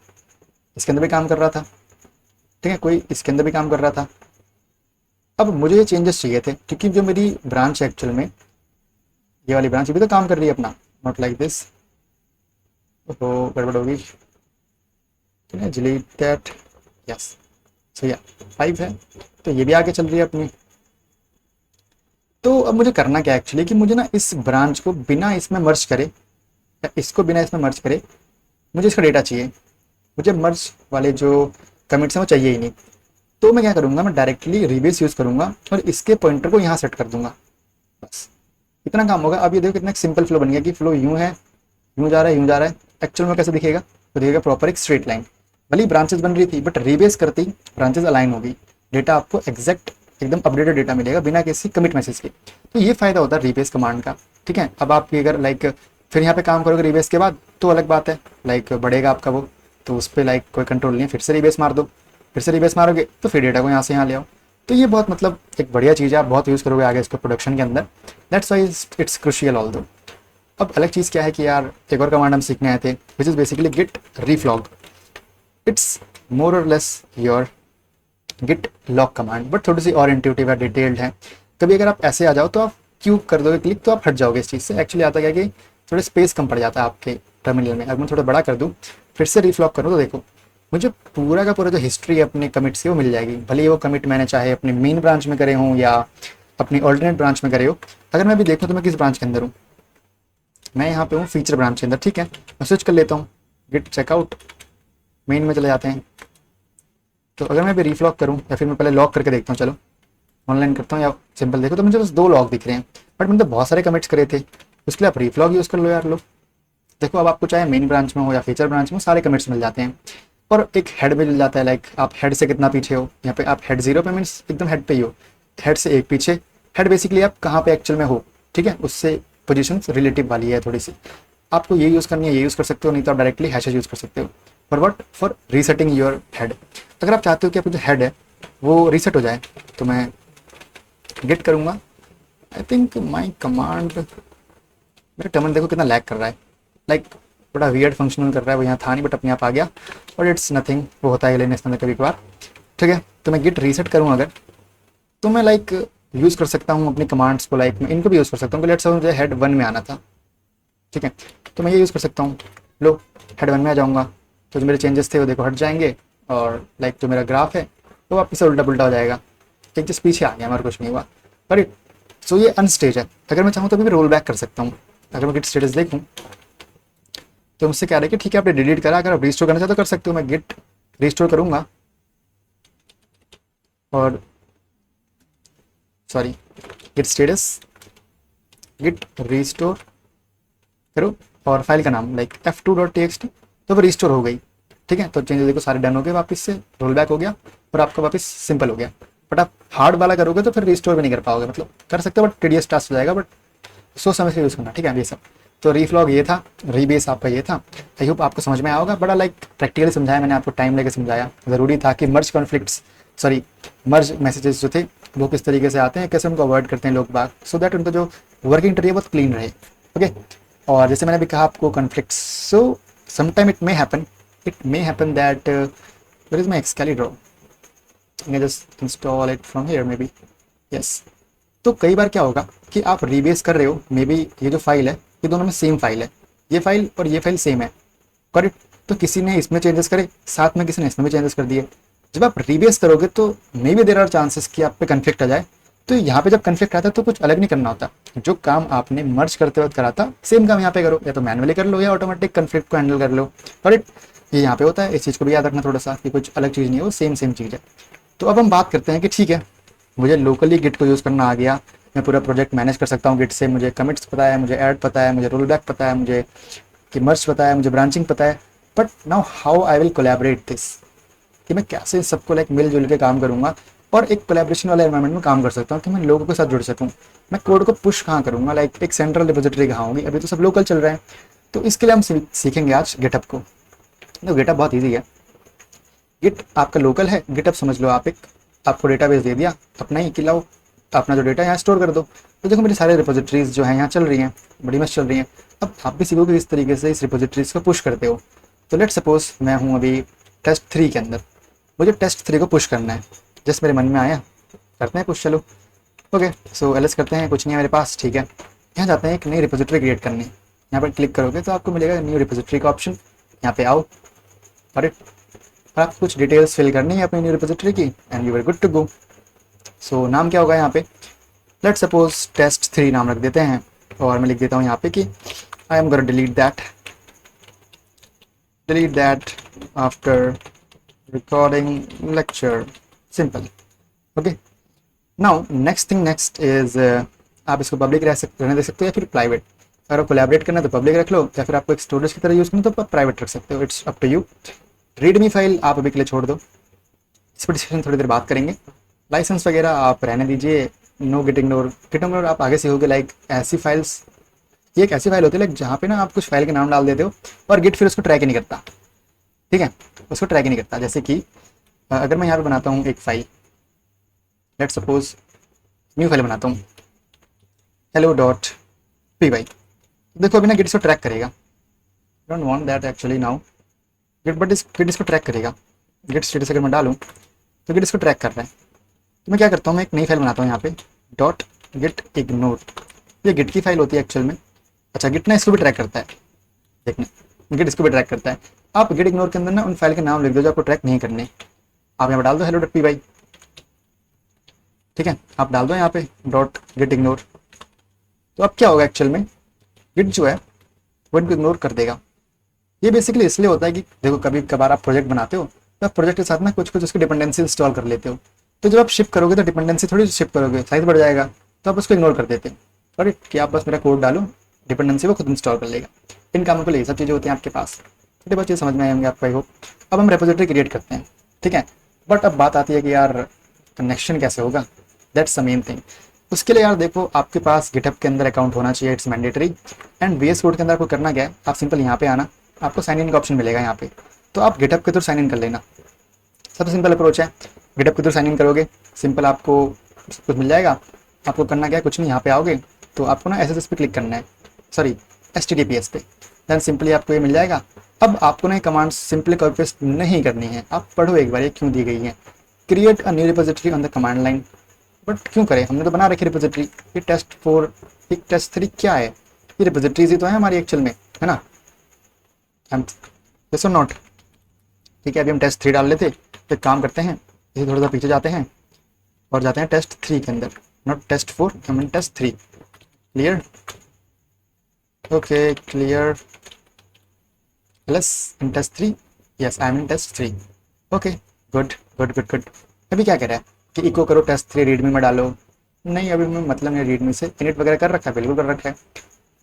इसके अंदर भी काम कर रहा था, ठीक है, कोई इसके अंदर भी काम कर रहा था। अब मुझे ये चेंजेस चाहिए थे, क्योंकि जो मेरी ब्रांच है एक्चुअल में, ये वाली ब्रांच भी तो काम कर रही है अपना, नॉट लाइक दिस, तो गड़बड़ होगी, ठीक है, डिलीट दैट, यस। सो या 5 है, तो ये भी आगे चल रही है अपनी। तो अब मुझे करना क्या एक्चुअली, कि मुझे ना इस ब्रांच को बिना इसमें मर्ज करे, या इसको बिना इसमें मर्ज करे, मुझे इसका डेटा चाहिए। मुझे मर्ज वाले जो कमिट्स हैं वो चाहिए ही नहीं। तो मैं क्या करूँगा, मैं डायरेक्टली रिबेस यूज़ करूँगा और इसके पॉइंटर को यहाँ सेट कर दूंगा, बस इतना काम होगा। अब ये देखो कितना सिंपल फ्लो बन गया, कि फ्लो यूँ है, यूँ जा रहा है, यूँ जा रहा है। एक्चुअल में कैसे दिखेगा, तो दिखेगा प्रॉपर एक स्ट्रेट लाइन। भले ही ब्रांचेस बन रही थी, बट रिबेस करते ही ब्रांचेस अलाइन होगी, डेटा आपको एग्जैक्ट एकदम अपडेटेड डेटा मिलेगा बिना किसी कमिट मैसेज के। तो ये फायदा होता है रिबेस कमांड का, ठीक है। अब आप अगर लाइक फिर यहाँ पे काम करोगे रिबेस के बाद, तो अलग बात है, लाइक बढ़ेगा आपका वो, तो उस पर लाइक कोई कंट्रोल नहीं है, फिर से रिबेस मार दो, फिर से रिबेस मारोगे तो फिर डेटा को यहाँ से यहाँ ले आओ। तो ये बहुत मतलब एक बढ़िया चीज़ है, आप बहुत यूज़ करोगे आगे इसको प्रोडक्शन के अंदर। That's why it's crucial all दो। अब अलग चीज़ क्या है कि यार एक और कमांड हम सीखने आए थे, which is basically git reflog. It's more or less your git log command, but थोड़ी सी और इंट्यूटिव है, डिटेल्ड है। कभी अगर आप ऐसे आ जाओ तो आप क्यूब कर दोगे क्लिक, तो आप हट जाओगे इस चीज़ से। एक्चुअली आता क्या कि थोड़ा स्पेस कम पड़ जाता है आपके टर्मिनल में। अगर मैं थोड़ा बड़ा कर दूँ, फिर से रीफ्लॉग करूँ, तो देखो मुझे पूरा का पूरा जो हिस्ट्री है अपने कमिट्स की वो मिल जाएगी, भले ही वो कमिट मैंने चाहे अपने मेन ब्रांच में करे हों या अपनी ऑल्टरनेट ब्रांच में करे हो। अगर मैं अभी देखूँ तो मैं किस ब्रांच के अंदर हूँ, मैं यहाँ पे हूँ फीचर ब्रांच के अंदर, ठीक है। मैं स्विच कर लेता हूँ, गिट चेकआउट, मेन में चले जाते हैं। तो अगर मैं अभी रीफ्लॉग करूँ या फिर मैं पहले लॉग करके देखता हूँ, चलो ऑनलाइन करता हूँ या सिंपल देखो, तो मुझे बस 2 लॉग दिख रहे हैं, बट मैंने तो बहुत सारे कमिट्स करे थे। उसके लिए आप रीफ्लॉग यूज़ कर लो यार। लो देखो, अब आपको चाहे मेन ब्रांच में हो या फीचर ब्रांच में, सारे कमिट्स मिल जाते हैं और एक हेड भी मिल जाता है। लाइक आप हेड से कितना पीछे हो, यहाँ पे आप हेड 0 पे मीन्स एकदम हेड पे ही हो, हेड से एक पीछे। हेड बेसिकली आप कहाँ पे एक्चुअल में हो, ठीक है, उससे पोजीशन रिलेटिव वाली है थोड़ी सी। आपको ये यूज़ करनी है, ये यूज़ कर सकते हो, नहीं तो आप डायरेक्टली हैशेज यूज़ कर सकते हो। For what, for resetting your head. अगर आप चाहते हो कि आपका जो हेड है वो रीसेट हो जाए, तो मैं गेट करूँगा। आई थिंक माई कमांड, मेरा कमांड देखो कितना लैग कर रहा है, लाइक थोड़ा वियर्ड फंक्शनल कर रहा है, वो यहाँ था नहीं बट अपने आप आ गया, बट इट्स नथिंग, वो होता है लेने के अंदर कभी कभार, ठीक है। तो मैं गिट रीसेट करूँ अगर, तो मैं लाइक यूज़ कर सकता हूँ अपनी कमांड्स को, लाइक मैं इनको भी यूज़ कर सकता हूँ। लेट्स से मुझे हेड 1 में आना था, ठीक है, तो मैं ये यूज़ कर सकता हूँ। लो हेड 1 में आ जाऊँगा, तो जो मेरे चेंजेस थे वो देखो हट जाएंगे, और लाइक जो मेरा ग्राफ है वो वापस से उल्टा पुल्टा हो जाएगा। एक जस्ट पीछे आ गया, हमारा कुछ नहीं हुआ, पर सो ये अनस्टेज है। अगर मैं चाहूँ तो भी रोल बैक कर सकता हूँ। अगर मैं गिट स्टेटस देखूँ तो मुझसे कह रहा है कि ठीक है आपने डिलीट करा, अगर आप रिस्टोर करना चाहते तो कर सकते हो। मैं गिट रिस्टोर करूँगा, और sorry, git status, git restore करो, और फाइल का नाम लाइक f2.txt, तो वो रिस्टोर हो गई, ठीक है। तो चेंजेस देखो सारे डन हो गए, वापस से रोल बैक हो गया और आपका वापस सिंपल हो गया। बट आप हार्ड वाला करोगे तो फिर रिस्टोर भी नहीं कर पाओगे, मतलब कर सकते हो बट टीडियस टास्क हो जाएगा, बट सोच समझ के यूज़ करना, ठीक है। ये सब तो रीफ्लॉग ये था, रीबेस आपका ये था। आई होप आपको समझ में आया होगा, बड़ा लाइक प्रैक्टिकली समझाया मैंने, आपको टाइम लेके समझाया। ज़रूरी था कि मर्ज कॉन्फ्लिक्ट्स, सॉरी मर्ज मैसेजेस जो थे वो किस तरीके से आते हैं, कैसे उनको अवॉइड करते हैं लोग बाग, सो दैट उनका जो वर्किंग ट्री है बहुत क्लीन रहे, ओके। और जैसे मैंने अभी कहा आपको conflicts, so sometime it may happen that where is my Excalidraw, I just install it from here maybe, yes। तो कई बार क्या होगा कि आप रीबेस कर रहे हो, मे बी ये जो फाइल है ये दोनों में सेम फाइल है, ये फाइल और ये फाइल सेम है, करेक्ट। तो किसी ने इसमें चेंजेस करे, साथ में किसी ने इसमें भी चेंजेस कर दिए। जब आप रीबेस करोगे तो maybe there are chances कि आप पे कन्फ्लिक्ट आ जाए। तो यहाँ पे जब कन्फ्लिक्ट आता है तो कुछ अलग नहीं करना होता, जो काम आपने मर्ज करते वक्त करा था सेम काम यहाँ पे करो, या तो मैनुअली कर लो या ऑटोमेटिक कन्फ्लिक्ट को हैंडल कर लो, करेक्ट। ये यहाँ पे होता है, इस चीज़ को भी याद रखना थोड़ा सा कि कुछ अलग चीज़ नहीं है, वो सेम चीज़ है। तो अब हम बात करते हैं कि ठीक है मुझे लोकली गिट को यूज़ करना आ गया, मैं पूरा प्रोजेक्ट मैनेज कर सकता हूँ गिट से, मुझे कमिट्स पता है, मुझे ऐड पता है, मुझे रोल बैक पता है, मुझे कि मर्ज पता है, मुझे ब्रांचिंग पता है। But now how I will collaborate this, कि मैं कैसे सबको लाइक मिलजुल के काम करूँगा और एक कोलैबोरेशन वाले एनवायरनमेंट में काम कर सकता हूँ कि मैं लोगों के साथ जुड़ सकूँ। मैं कोड को पुश कहाँ करूँगा, लाइक एक सेंट्रल रिपोजिटरी कहाँ होगी, अभी तो सब लोकल चल रहे हैं। तो इसके लिए हम सीखेंगे आज गिटहब को। तो गिटहब बहुत ईजी है, गिट आपका लोकल है, गिटहब समझ लो आप एक, आपको डेटाबेस दे दिया अपना ही कि लाओ अपना जो डेटा यहाँ स्टोर कर दो। तो देखो मेरी सारे रिपोजिटरीज जो हैं यहाँ चल रही हैं, बड़ी मस्त चल रही हैं। अब आप भी सीखोगे इस तरीके से इस रिपोजिटरीज को पुश करते हो। तो लेट सपोज मैं हूँ अभी टेस्ट 3 के अंदर, मुझे टेस्ट 3 को पुश करना है, जस्ट मेरे मन में आया, करते हैं पुश, चलो ओके। सो एलएस करते हैं, कुछ नहीं है मेरे पास, ठीक है। यहाँ जाते हैं एक नई रिपोजिटरी क्रिएट करने, यहाँ पर क्लिक करोगे तो आपको मिलेगा न्यू रिपोजिटरी का ऑप्शन, यहाँ पे आओ और आप कुछ डिटेल्स फिल करनी है अपनी न्यू रिपोजिटरी की and you are good to go. So नाम क्या होगा यहाँ पे, लेट सपोज टेस्ट 3 नाम रख देते हैं, और मैं लिख देता हूँ यहाँ पे कि I am gonna delete that after recording lecture, simple, okay. Now next is आप इसको पब्लिक रहने दे सकते हो या फिर प्राइवेट। अगर आप कोलैबोरेट करना है तो पब्लिक रख लो, या फिर आपको एक स्टोरेज की तरह यूज़ करना तो प्राइवेट रख सकते हो, it's up to you. Readme file आप अभी के लिए छोड़ दो, इस पर डिस्कशन थोड़ी देर बात करेंगे। लाइसेंस वगैरह आप रहने दीजिए, नो गिट इग्नोर आप आगे सीखोगे। लाइक ऐसी फाइल्स, ये एक ऐसी फाइल होती है लाइक जहाँ पे ना आप कुछ फाइल के नाम डाल देते हो और गिट फिर उसको ट्रैक ही नहीं करता, ठीक है, उसको ट्रैक ही नहीं करता। जैसे कि अगर मैं यहाँ पे बनाता हूँ एक file, let suppose new file बनाता हूँ hello.py, देखो अभी ना गिट इसको ट्रैक करेगा, don't want that actually now, git इसको ट्रैक करेगा। गिट स्टेटस अगर मैं डालूँ तो गिट इसको ट्रैक कर रहा है। तो मैं क्या करता हूँ, मैं एक नई फाइल बनाता हूँ यहाँ पे डॉट गिट इग्नोर, ये गिट की फाइल होती है एक्चुअल में। अच्छा गिट ना इसको भी ट्रैक करता है, देखने गिट इसको भी ट्रैक करता है। आप गिट इग्नोर के अंदर ना उन फाइल के नाम लिख दो जो आपको ट्रैक नहीं करने। आप यहाँ पर डाल दो hello .py, ठीक है, आप डाल दो यहाँ पे डॉट गिट इग्नोर। तो अब क्या होगा एक्चुअल में, गिट जो है वो इनको इग्नोर कर देगा। ये बेसिकली इसलिए होता है कि देखो कभी कभार आप प्रोजेक्ट बनाते हो तो आप प्रोजेक्ट के साथ ना कुछ कुछ उसकी डिपेंडेंसी इंस्टॉल कर लेते हो, तो जब आप शिप करोगे तो डिपेंडेंसी थोड़ी शिप करोगे, साइज बढ़ जाएगा, तो आप उसको इग्नोर कर देते हो। और कि आप बस मेरा कोड डालो, डिपेंडेंसी वो खुद इंस्टॉल कर लेगा। इन कामों के लिए सब चीज़ें होती हैं आपके पास। छोटी बहुत चीज़ समझ में आएंगे आपको, आई होप। अब हम रेपोजिटरी क्रिएट करते हैं, ठीक है। बट अब बात आती है कि यार कनेक्शन कैसे होगा, दैट्स द मेन थिंग। उसके लिए यार देखो आपके पास गिटहब के अंदर अकाउंट होना चाहिए, it's mandatory. And VS code के अंदर आपको करना क्या है, आप सिंपल यहाँ पे आना, आपको साइन इन का ऑप्शन मिलेगा यहाँ पे, तो आप गिटहब के थ्रू साइन इन कर लेना। सबसे सिंपल अप्रोच है, गिटहब के थ्रू साइन इन करोगे, सिंपल आपको सब कुछ मिल जाएगा। आपको करना क्या है, कुछ नहीं, यहाँ पे आओगे तो आपको ना SSH पे क्लिक करना है, सॉरी HTTPS पे, देन सिंपली आपको ये मिल जाएगा। अब आपको ना कमांड सिंपली कॉपी पेस्ट नहीं करनी है, आप पढ़ो एक बार ये क्यों दी गई है। Create a new repository on the command line, but क्यों करें, हमने तो बना रखी रिपोजिटरी। ये test4 एक test3 क्या है, ये रिपोजिटरीज ही तो है हमारी एक्चुअल में, है ना, हम यस और नॉट। ठीक है, अभी हम test3 डाल लेते, तो एक काम करते हैं, इसे थोड़ा सा पीछे जाते हैं और जाते हैं test3 के अंदर, नॉट test4, हम test3। Clear, okay clear plus in test3, yes I am in test3, okay good good good good. अभी क्या कह रहा है कि इको करो test3 रीडमी में डालो, नहीं अभी मैं मतलब नहीं रीडमी से इनिट वगैरह कर रखा है, बिल्कुल कर रखा है,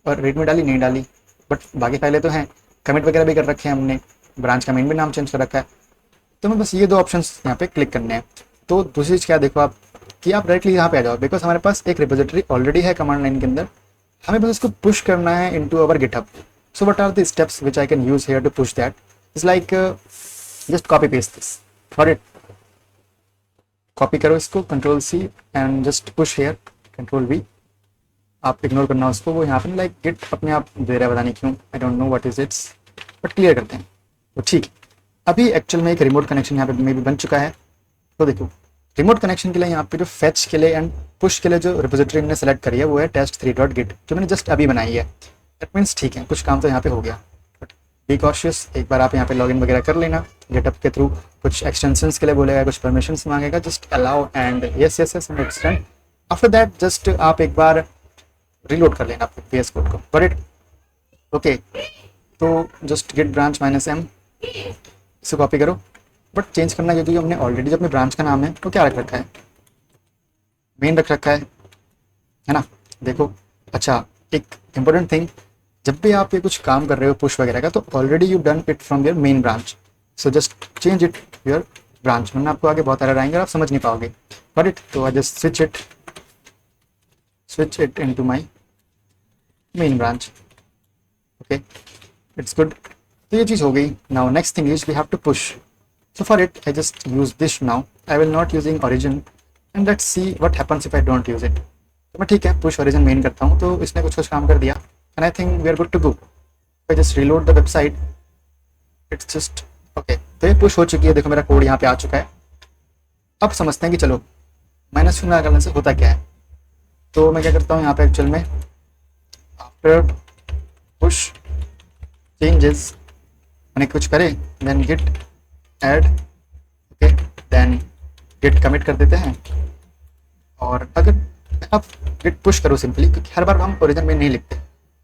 और रीडमी डाली नहीं डाली, बट बाकी फाइलें तो हैं, कमिट वगैरह भी कर रखे हैं हमने, ब्रांच का मेन भी नाम चेंज कर रखा है। तो मैं बस ये दो ऑप्शंस यहाँ पे क्लिक करने हैं। तो दूसरी चीज़ क्या देखो आप कि आप डायरेक्टली यहाँ पे आ जाओ, बिकॉज हमारे पास एक रिपोजिटरी ऑलरेडी है कमांड लाइन के अंदर, हमें बस इसको पुश करना है into our GitHub. So what are the steps which I can use here to push that, it's like just copy paste this for it, copy करो इसको Ctrl+C and just push hair Ctrl+V। आप इग्नोर करना उसको, वो यहाँ पे लाइक गिट अपने आप दे रहा है, पता नहीं क्यों, I don't know what is it's, but clear करते हैं। तो ठीक है, अभी एक्चुअल में एक रिमोट कनेक्शन यहाँ पे मे भी बन चुका है। तो देखो रिमोट कनेक्शन के लिए यहाँ पे जो फेच के लिए एंड पुश के लिए जो रिपोजिटरी ने सेलेक्ट करी है वो है test3.git, जो मैंने जस्ट अभी बनाई है। दैट मीन्स ठीक है, कुछ काम तो यहाँ पे हो गया, बट बी कॉशियस, एक बार आप यहाँ पे लॉगिन वगैरह कर लेना गिटहब के थ्रू। कुछ एक्सटेंशंस के लिए बोलेगा, कुछ परमिशंस मांगेगा, just allow and yes yes yes and extend. After that just आप एक बार रीलोड कर लेना अपने VS कोड को, फॉर इट ओके। तो जस्ट गिट ब्रांच -m, इसे कॉपी करो, बट चेंज करना क्योंकि हमने ऑलरेडी जो अपने ब्रांच का नाम है वो क्या रख रखा है, मेन रख रखा है ना। देखो अच्छा, एक इम्पोर्टेंट थिंग, जब भी आप ये कुछ काम कर रहे हो पुश वगैरह का, तो already you done it from your main branch, so just change it your branch, वरना आपको आगे बहुत एरर आएंगे और आप समझ नहीं पाओगे, बट इट। तो I just switch it into my main branch, okay it's good. तो ये चीज़ हो गई। Now next thing is we have to push, so for it I just use this now, I will not using origin and let's see what happens if I don't use it। तो मैं ठीक है push origin main करता हूँ, तो इसने कुछ काम कर दिया and I think we are good to go। I just reload the website, it's just okay। तो ये push हो चुकी है, देखो मेरा कोड यहाँ पे आ चुका है। अब समझते हैं कि चलो माइनस ना करने से होता क्या है। तो मैं क्या करता हूँ यहाँ पे एक्चुअल में आफ्टर पुश चेंजेस मैंने कुछ करे, then git add, okay then git commit कर देते हैं। और अगर आप गिट पुश करो सिंपली, क्योंकि हर बार हम ओरिजिन में नहीं लिखते,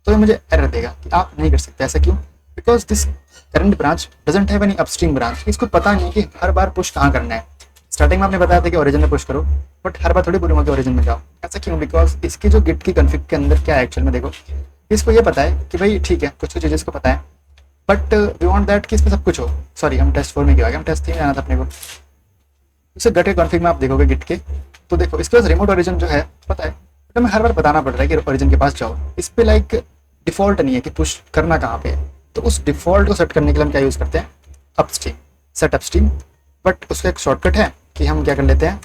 तो ये मुझे एरर देगा कि आप नहीं कर सकते। ऐसा क्यों? Because this current branch doesn't have any upstream branch. इसको पता नहीं कि हर बार पुश कहाँ करना है। स्टार्टिंग में आपने बताया था कि ओरिजिन में पुश करो, बट हर बार थोड़ी बोलूंगा कि ओरिजिन में जाओ। ऐसा क्यों? बिकॉज इसकी जो गिट की कॉन्फ़िग के अंदर क्या है एक्चुअल में, देखो इसको ये पता है कि भाई ठीक है कुछ कुछ चीज़ें इसको पता है, बट वी वांट दैट कि इसमें सब कुछ हो। सॉरी हम test4 में क्यों आ गए, हम test3 में जाना था अपने को। इसे गट के कॉन्फ़िग में आप देखोगे गिट के, तो देखो इसके पास रिमोट ओरिजिन जो है पता है, बट हमें हर बार बताना पड़ रहा है कि ओरिजिन के पास जाओ। इस पर लाइक डिफ़ॉल्ट नहीं है कि पुश करना कहाँ पे है। तो उस डिफ़ॉल्ट को सेट करने के लिए हम क्या यूज़ करते हैं, अपस्ट्रीम, सेट अपस्ट्रीम। बट उसका एक शॉर्टकट है कि हम क्या कर लेते हैं,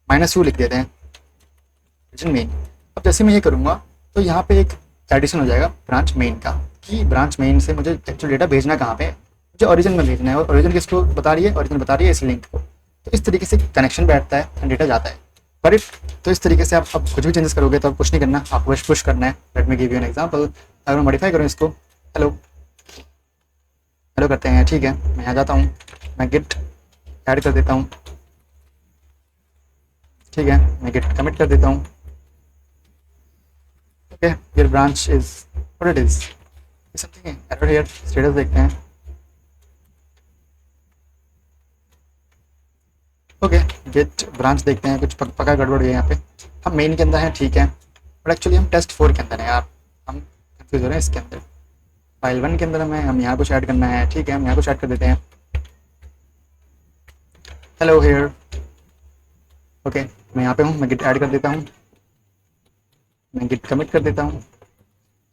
-u लिख देते हैं ओरिजिन मेन। अब जैसे मैं ये करूँगा तो यहाँ पे एक एडिशन हो जाएगा ब्रांच मेन का, कि ब्रांच मेन से मुझे एक्चुअल डेटा भेजना कहाँ पे है, मुझे ओरिजिन में भेजना है। और ओरिजिन किसको बता रही है, ओरिजिन बता रही है इस लिंक को। तो इस तरीके से कनेक्शन बैठता है एंड डेटा जाता है। पर इफ तो इस तरीके से आप अब कुछ भी चेंजेस करोगे तो अब कुछ नहीं करना, आपको बस पुश करना है। Let me give you an example. अगर मैं मॉडिफाई करूँ इसको, हेलो हेलो करते हैं, ठीक है। मैं आ जाता हूँ, मैं गिट ऐड कर देता हूँ, ठीक है। मैं गिट कमिट कर देता हूँ। Okay, your branch is what it is, something error here. Status देखते हैं। ओके, गेट ब्रांच देखते हैं, कुछ पक्का गड़बड़ है यहाँ पे। हम मेन के अंदर हैं, ठीक है, बट एक्चुअली हम टेस्ट 4 के अंदर हैं यार, हम कंफ्यूज हो रहे हैं इसके अंदर। फाइल 1 के अंदर हम यहाँ कुछ ऐड करना है, ठीक है, हम यहाँ कुछ ऐड कर देते हैं। हेलो हेयर, ओके, मैं यहाँ पे हूँ, मैं गिट ऐड कर देता हूँ, मैं गिट कमिट कर देता हूँ।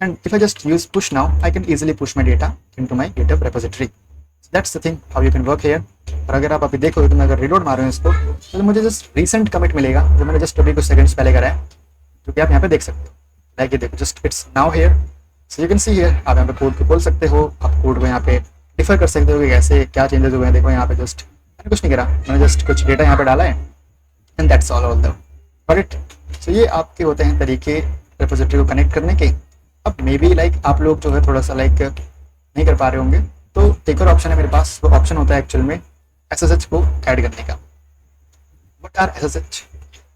And if I just use push now, I can easily push my data into my GitHub repository. That's the thing how you can work here. और अगर आप अभी देखोगे तो मैं अगर रीलोड मारूँ इसको, तो मुझे जस्ट रिसेंट कमिट मिलेगा जो मैंने जस्ट अभी कुछ सेकंड्स पहले करा है, जो कि आप यहाँ पे देख सकते हो। लाइक ये देखो, just it's now here, so you can see here. आप यहाँ पे कोड को खोल सकते हो, आप कोड को यहाँ पे डिफर कर सकते हो कि कैसे क्या चेंजेस हुए हैं। देखो यहाँ पे जस्ट मैंने कुछ नहीं करा, मैंने जस्ट कुछ डेटा यहाँ पे डाला है, and that's all the for it. So ये आपके होते हैं तरीके रेपोजिटरी को कनेक्ट करने के। अब मे बी लाइक आप लोग जो है थोड़ा सा लाइक नहीं कर पा रहे होंगे, तो एक और ऑप्शन है मेरे पास। वो ऑप्शन होता है एक्चुअल में SSH को ऐड करने का। What are SSH?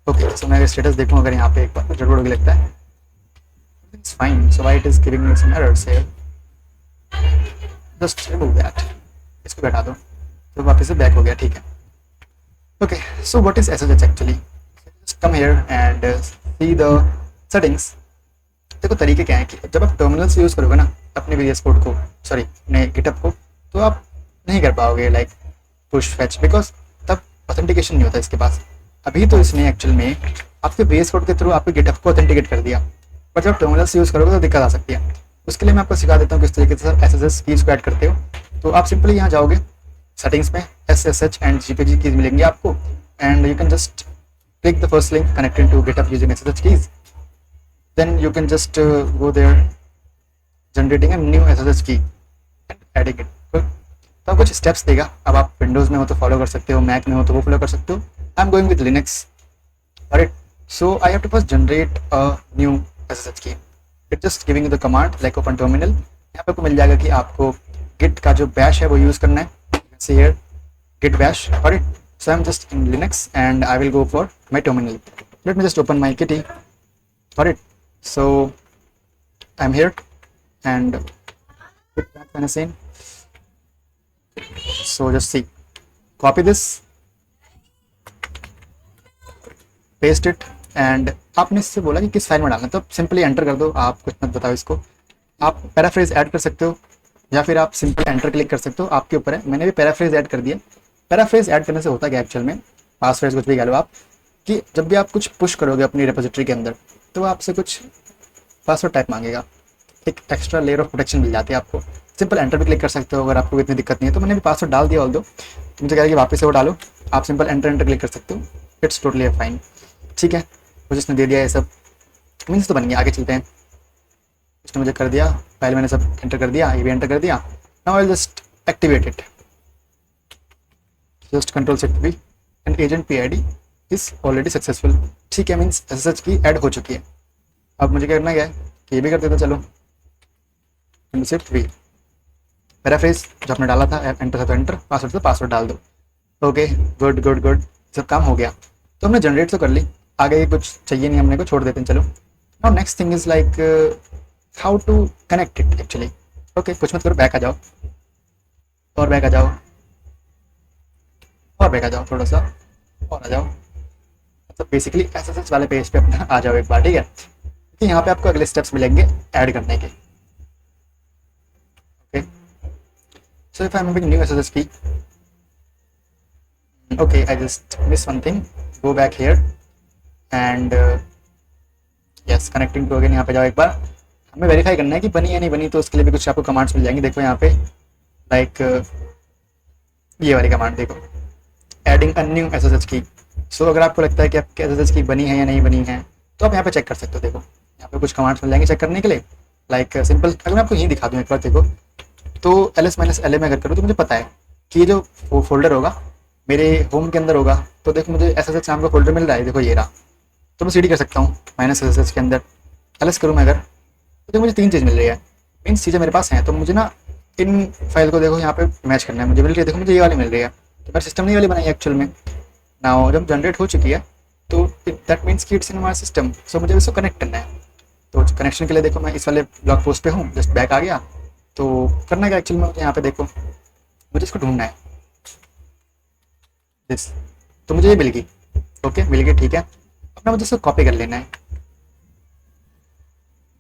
Okay, so मैं स्टेटस देखूँ, अगर यहाँ पे एक बार गड़बड़ होने लगता है, it's fine, so why it is giving me some errors here? Just remove that, इसको हटा दो, तो वापस से बैक हो गया, ठीक है। Okay, so what is SSH actually? Just come here and see the settings. देखो तरीके क्या है कि जब आप टर्मिनल से यूज़ करोगे ना अपने VS कोड को, सॉरी अपने गिटहब को, तो आप नहीं कर पाओगे लाइक पुश फैच, बिकॉज तब ऑथेंटिकेशन नहीं होता इसके पास। अभी तो इसने एक्चुअल में आपके VS कोड के थ्रू आपके गिटहब को ऑथेंटिकेट कर दिया, बट जब टर्मिनल से यूज़ करोगे तो दिक्कत आ सकती है। उसके लिए मैं आपको सिखा देता हूँ किस तरीके से SSH कीज़ को ऐड करते हो। तो आप सिंपली यहाँ जाओगे, सेटिंग्स में SSH एंड GPG कीज़ मिलेंगी आपको, and you can just click the first link connecting to GitHub using SSH keys. Then you can just go there, generating a new SSH key and adding it. तो कुछ स्टेप्स देगा। अब आप विंडोज़ में हो तो फॉलो कर सकते हो, मैक में हो तो वो फॉलो कर सकते हो। I am going with Linux, right? So I have to first generate a new SSH key. It just giving you the command like open terminal. यहाँ पे आपको मिल जाएगा कि आपको git का जो bash है वो यूज़ करना है। You can see here git bash, right? So I'm just in Linux and I will go for my terminal. Let me just open my kitty. Got it? So I'm here and put that Panacene. So just see, copy this, paste it, and आपने इससे बोला कि किस फाइल में डालना है, तो सिंपली एंटर कर दो। आप कुछ मत बताओ इसको। आप पैराफ्रेज ऐड कर सकते हो या फिर आप सिंपल एंटर क्लिक कर सकते हो, आपके ऊपर है। मैंने भी पैराफ्रेज ऐड कर दिया। पैराफ्रेज ऐड करने से होता क्या एक्चुअल में, पासवर्ड कुछ भी कह लो आप, कि जब भी आप कुछ पुश करोगे अपनी रेपोजिटरी के अंदर, तो आपसे कुछ पासवर्ड टाइप मांगेगा, एक एक्स्ट्रा लेयर ऑफ प्रोटेक्शन मिल जाती है आपको। सिंपल एंटर भी क्लिक कर सकते हो अगर आपको इतनी दिक्कत नहीं है। तो मैंने भी पासवर्ड डाल दिया, ऑल दो मुझे कह रहा है कि वापस से वो डालो। आप सिंपल एंटर क्लिक कर सकते हो, इट्स टोटली फाइन, ठीक है। मुझे इसने दे दिया ये सब, मीन्स तो बन गया। आगे चलते हैं। इसने मुझे कर दिया, पहले मैंने सब एंटर कर दिया, ये भी एंटर कर दिया। Now I just activate it, just control set भी, and agent PID is already successful, ठीक है। मीन्स SSH की ऐड हो चुकी है। अब मुझे क्या करना है कि ये भी कर देता, चलो शिफ्ट V, पैराफ्रेज जो आपने डाला था, एंटर था तो एंटर, पासवर्ड था पासवर्ड डाल दो। ओके, गुड गुड गुड, सब काम हो गया। तो हमने जनरेट तो कर ली, आगे कुछ चाहिए नहीं, हमने को छोड़ देते हैं। चलो now next thing is like how to connect it actually. Okay, कुछ मत करो, बैक आ जाओ, और बैक आ जाओ, और बैक आ जाओ, थोड़ा सा और आ जाओ। मतलब बेसिकली SSH वाले पेज पे अपना आ जाओ एक बार, ठीक है। तो यहाँ पे आपको अगले स्टेप्स मिलेंगे ऐड करने के। Okay, so if I am making new SSH key, okay, I just miss one thing, go back here and yes, connecting to again. यहाँ पे जाओ एक बार, हमें वेरीफाई करना है कि बनी या नहीं बनी, तो उसके लिए भी कुछ आपको कमांड्स मिल जाएंगी। देखो यहाँ पे लाइक ये वाली कमांड देखो, एडिंग अ न्यू SSH की। सो अगर आपको लगता है कि आपकी SSH की बनी है या नहीं बनी है, तो आप यहाँ पे चेक कर सकते हो। देखो यहाँ पे कुछ कमांड्स मिल जाएंगे चेक करने के लिए। लाइक सिंपल, अगर मैं आपको यही दिखा दूँ एक बार, देखो तो ls-la में अगर करूँ तो मुझे पता है कि ये जो फोल्डर होगा मेरे होम के अंदर होगा। तो देखो मुझे SSH नाम का फोल्डर मिल रहा है, देखो ये रहा। तो मैं CD कर सकता हूँ -SSH के अंदर, ls करूँ मैं अगर, तो मुझे 3 चीज़ मिल रही है। मीन्स चीज़ें मेरे पास हैं। तो मुझे ना इन फाइल को देखो यहाँ पे मैच करना है, मुझे मिल रही है, देखो मुझे ये वाली मिल रही है, तो मेरा सिस्टम ने ये वाली बनाई है एक्चुअल में। नाउ जब जनरेट हो चुकी है तो दैट मीन्स कि इट्स इन हमारा सिस्टम, सो मुझे इसको कनेक्ट करना है। तो कनेक्शन के लिए देखो मैं इस वाले ब्लॉग पोस्ट पे हूँ, जस्ट बैक आ गया। तो करना क्या एक्चुअली में मुझे यहाँ पे देखो, मुझे इसको ढूंढना है दिस, तो मुझे ये मिल गई। ओके मिल गई, ठीक है। अब ना मुझे इसको कॉपी कर लेना है।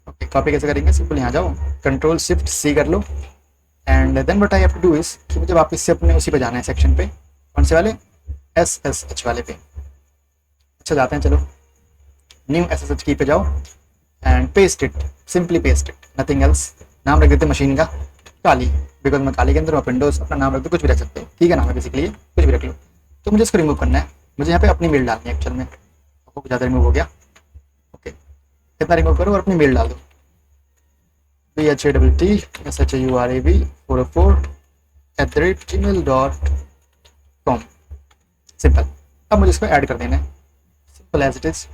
ओके कॉपी कैसे करेंगे, सिंपल यहाँ जाओ, कंट्रोल शिफ्ट सी कर लो, and then what I have to do is कि मुझे वापस से अपने उसी पे जाना है सेक्शन पे, कौन से वाले, SSH वाले पे। अच्छा जाते हैं, चलो न्यू SSH की पे जाओ and paste it, simply paste it, nothing else. नाम रख देते मशीन का काली, बिकॉज मैं काली के अंदर विंडोज अपना नाम रख दो, कुछ भी रख सकते हो, ठीक है, नाम है बेसिकली कुछ भी रख लो। तो मुझे इसको रिमूव करना है, मुझे यहाँ पे अपनी मेल डालनी है एक्चुअल में। ज़्यादा रिमूव हो गया, ओके कितना रिमूव करो और अपनी मेल डाल दो, BHATTSHURAB404@gmail.com, सिंपल। अब मुझे इसको ऐड कर देना है, सिंपल एज इट इज़।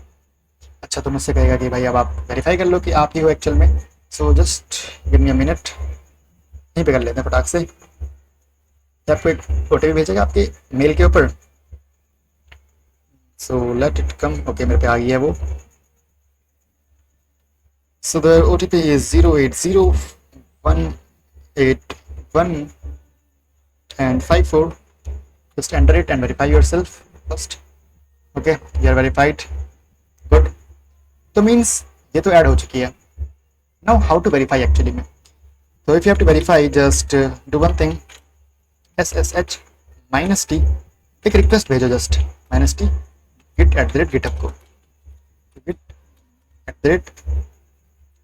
अच्छा तो मुझसे कहेगा कि भाई अब आप वेरीफाई कर लो कि आप ही हो एक्चुअल में, so just give me a minute, यहीं पे कर लेते हैं फटाक से। आपको एक OTP भेजेगा आपके मेल के ऊपर, so let it come. Okay मेरे पे आ गई है वो। So the OTP is 080181 and 54. Just enter it and verify yourself first. Okay, you are verified. Good. तो मीन्स ये तो ऐड हो चुकी है। Now how to verify actually में, so if you have to verify just do one thing, SSH -t एक रिक्वेस्ट भेजो, जस्ट -t git@github को,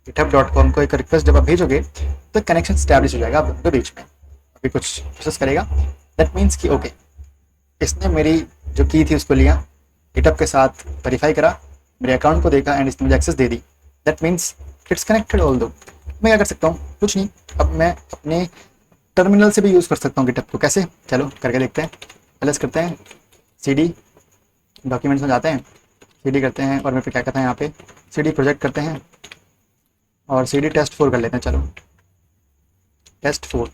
git@github.com को एक रिक्वेस्ट जब आप भेजोगे तो कनेक्शन स्टैब्लिश हो जाएगा आप दोनों के बीच में। अभी कुछ प्रोसेस करेगा, दैट मीन्स कि ओके इसने मेरी जो की थी उसको लिया, गिटहब के साथ वेरीफाई करा, मेरे अकाउंट को देखा एंड इसने मुझे एक्सेस दे दी, that means it's connected. Although मैं क्या कर सकता हूँ, कुछ नहीं, अब मैं अपने टर्मिनल से भी यूज़ कर सकता हूँ गिटहब को। कैसे, चलो करके देखते हैं। एलएस करते हैं, CD डॉक्यूमेंट्स में जाते हैं, CD करते हैं, और मैं फिर क्या कहता है यहाँ पे CD प्रोजेक्ट करते हैं और CD test4 कर लेते हैं। चलो test4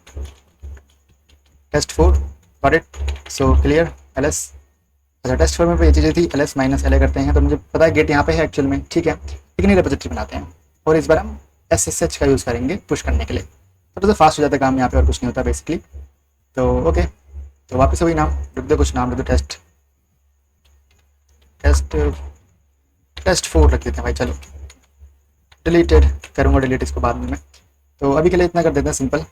got it, so clear LS। अच्छा test4 में ये चीज़ें थी, LS-LA करते हैं, तो मुझे पता है गेट यहाँ पे है एक्चुअल में, ठीक है। लेकिन ये रेपोजिटरी बनाते हैं और इस बार हम SSH का यूज़ करेंगे पुश करने के लिए, तो फास्ट हो जाता है काम यहाँ पे और कुछ नहीं होता बेसिकली। तो ओके, तो वापस वही नाम लिख दो, कुछ नाम लिख दो, test4 रख देते हैं भाई। चलो डिलीटेड करूँगा, डिलीट इसको बाद में मैं, तो अभी के लिए इतना कर देते हैं सिंपल।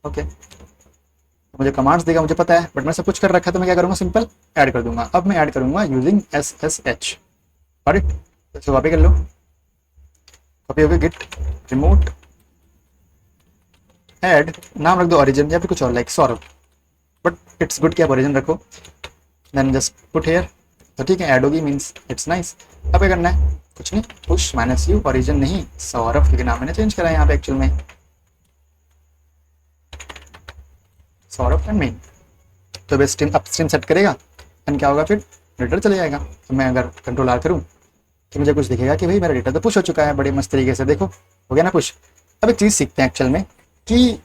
ओके तो मुझे कमांड्स देगा मुझे पता है, बट मैं सब कुछ कर रखा है, तो मैं क्या करूँगा, सिंपल ऐड कर दूंगा। अब मैं ऐड करूँगा यूजिंग SSH, और तो कॉपी कर लो, कॉपी हो गया, गिट रिमोट ऐड, नाम रख दो ओरिजिन या फिर कुछ और like Saurabh, but it's good कि आप ओरिजिन रखो, देन जस्ट पुट हेयर, तो ठीक है ऐड होगी, मीन्स इट्स नाइस। अब क्या करना है, कुछ नहीं, पुश -u ओरिजिन नहीं सौरभ, क्योंकि नाम मैंने चेंज करा है यहाँ पे एक्चुअल में, सौरभ एंड मेन। तो बस अपस्ट्रीम सेट करेगा एंड क्या होगा, फिर डेटा चले जाएगा। तो मैं अगर कंट्रोल R करूँ तो मुझे कुछ दिखेगा कि भाई मेरा डेटा तो पुश हो चुका है, बड़े मस्त तरीके से, देखो हो गया ना पुश। अब एक चीज़ सीखते हैं एक्चुअल में कि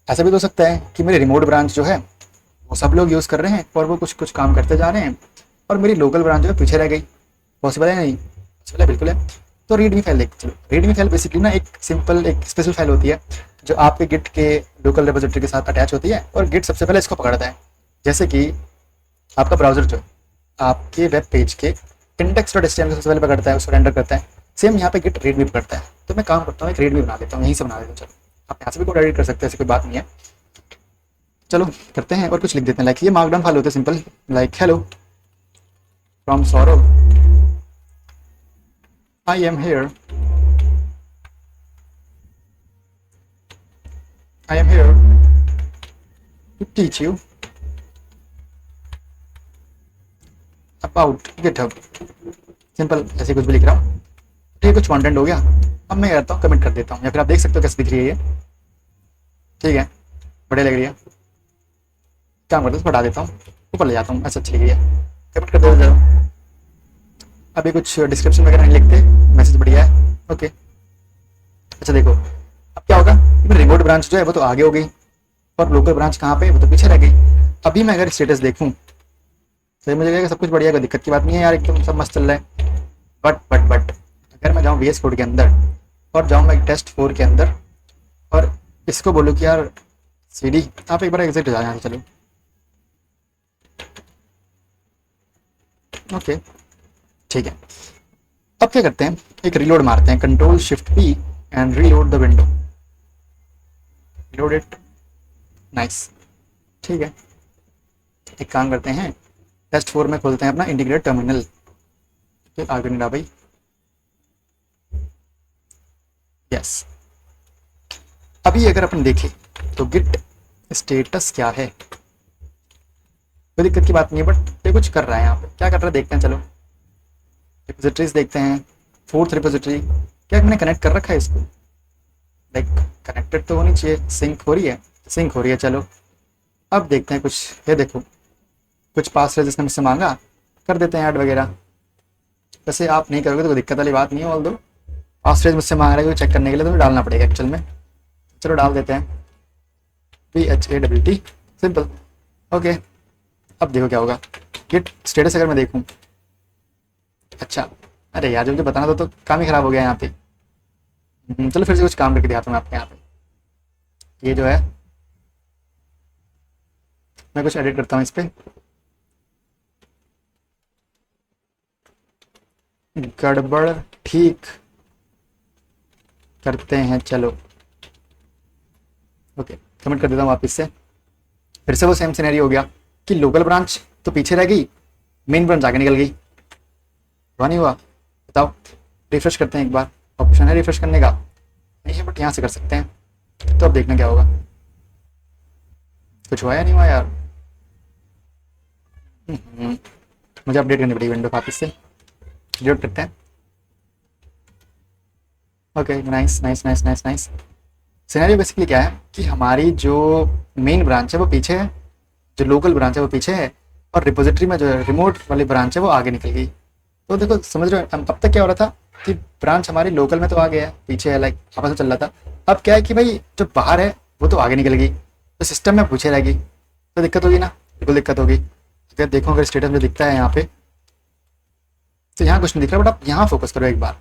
ऐसा भी तो हो सकता है कि मेरी रिमोट ब्रांच जो है वो सब लोग यूज़ कर रहे हैं और वो कुछ कुछ काम करते जा रहे हैं, और मेरी लोकल ब्रांच जो है पीछे रह गई। पॉसिबल है नहीं? पॉसिबल है, बिल्कुल है। तो रीडमी फाइल देख, चलो रीडमी फाइल बेसिकली ना एक सिंपल एक स्पेशल फाइल होती है जो आपके गिट के लोकल रेपोजिटरी के साथ अटैच होती है, और गिट सबसे पहले इसको पकड़ता है। जैसे कि आपका ब्राउजर जो आपके वेब पेज के index.html को सबसे पहले पकड़ता है, उसको रेंडर करता है, सेम यहाँ पे गिट रीडमी पकड़ता है। तो मैं काम करता हूँ, एक रीडमी बना देता हूँ, यहीं से बना देता हूँ। चलो आप यहाँ से भी कोड एडिट कर सकते हैं, ऐसी कोई बात नहीं है। चलो करते हैं और कुछ लिख देते हैं, लाइक ये मार्कडाउन फाइल होते हैं simple, like hello from Saurabh, I am here to teach you about GitHub, simple ऐसे कुछ भी लिख रहा हूँ। तो ये कुछ कंटेंट हो गया। अब मैं करता हूँ कमेंट कर देता हूँ, या फिर आप देख सकते हो कैसे दिख रही है ये, ठीक है, बढ़िया लग रही है। काम करता हूँ, बढ़ा देता हूँ, ऊपर ले जाता हूँ, ऐसा अच्छी लग रही है, कमेंट कर देता हूँ। अभी कुछ डिस्क्रिप्शन वगैरह नहीं लिखते, मैसेज बढ़िया है, ओके। अच्छा देखो अब क्या होगा, रिमोट ब्रांच जो है वो तो आगे हो गई और लोकल ब्रांच कहाँ पे, वो तो पीछे रह गई। अभी मैं अगर स्टेटस देखूँ तो ये मुझे लगेगा सब कुछ बढ़िया, कोई दिक्कत की बात नहीं है यार, एकदम सब मस्त चल रहा है। बट अगर मैं जाऊँ VS कोड के अंदर और जाऊँ मैं टेस्ट 4 के अंदर और इसको बोलूँ कि यार CD, आप एक बार एग्जिट हो जाए यहाँ से, चलो ओके ठीक है। अब क्या करते हैं, एक रीलोड मारते हैं, Ctrl+Shift+P and reload the window, reload it, nice ठीक है। एक काम करते हैं, टेस्ट 4 में खोलते हैं अपना इंटीग्रेटेड टर्मिनल, फिर आगे निकला भाई, यस। अभी अगर अपन देखें तो गिट स्टेटस क्या है, कोई दिक्कत की बात नहीं है, बट ये कुछ कर रहा है यहाँ पे, क्या कर रहा है देखते हैं, चलो रिपोजिटरीज देखते हैं। 4th रिपोजिटरी, क्या मैंने कनेक्ट कर रखा है इसको, लाइक कनेक्टेड तो होनी चाहिए, सिंक हो रही है, सिंक हो रही है, चलो अब देखते हैं कुछ। ये देखो कुछ पासवर्ड जिसने मुझसे मांगा, कर देते हैं ऐड वगैरह। वैसे आप नहीं करोगे तो कोई दिक्कत वाली बात नहीं है, ऑल दो पासवर्ड मुझसे मांग रहा है चेक करने के लिए तो डालना पड़ेगा एक्चुअल में, चलो डाल देते हैं PHATT, सिंपल ओके। अब देखो क्या होगा, गिट स्टेटस अगर मैं देखूँ, अच्छा अरे यार जो मुझे बताना था तो काम ही खराब हो गया यहाँ पे। चलो फिर से कुछ काम करके दिखाता हूँ मैं आपके यहाँ पे। ये जो है मैं कुछ एडिट करता हूँ इस पर, गड़बड़ ठीक करते हैं, चलो ओके कमेंट कर देता हूँ वापस से। फिर से वो सेम सिनेरियो हो गया कि लोकल ब्रांच तो पीछे रह गई, मेन ब्रांच आगे निकल गई, हुआ नहीं हुआ बताओ। रिफ्रेश करते हैं एक बार, ऑप्शन है रिफ्रेश करने का, नहीं है बट यहाँ से कर सकते हैं, तो अब देखना क्या होगा, कुछ हुआ या नहीं हुआ यार। मुझे अपडेट करनी पड़ेगी विंडो वापस से, डिलीट करते हैं। Okay nice nice nice nice nice. Scenario basically क्या है कि हमारी जो मेन ब्रांच है वो पीछे है, जो लोकल ब्रांच है वो पीछे है, और रिपोजिटरी में जो रिमोट वाली ब्रांच है वो आगे निकल गई। तो देखो समझ रहे हो, अब तक क्या हो रहा था कि ब्रांच हमारी लोकल में तो आ गया है, पीछे है, लाइक आपस में चल रहा था। अब क्या है कि भाई जो बाहर है वो तो आगे निकल गई, तो सिस्टम में पूछे रहेगी, तो दिक्कत होगी ना, बिल्कुल दिक्कत होगी। अगर देखो अगर स्टेटस में दिखता है यहाँ पे, तो यहाँ कुछ नहीं दिख रहा, बट आप यहाँ फोकस करो एक बार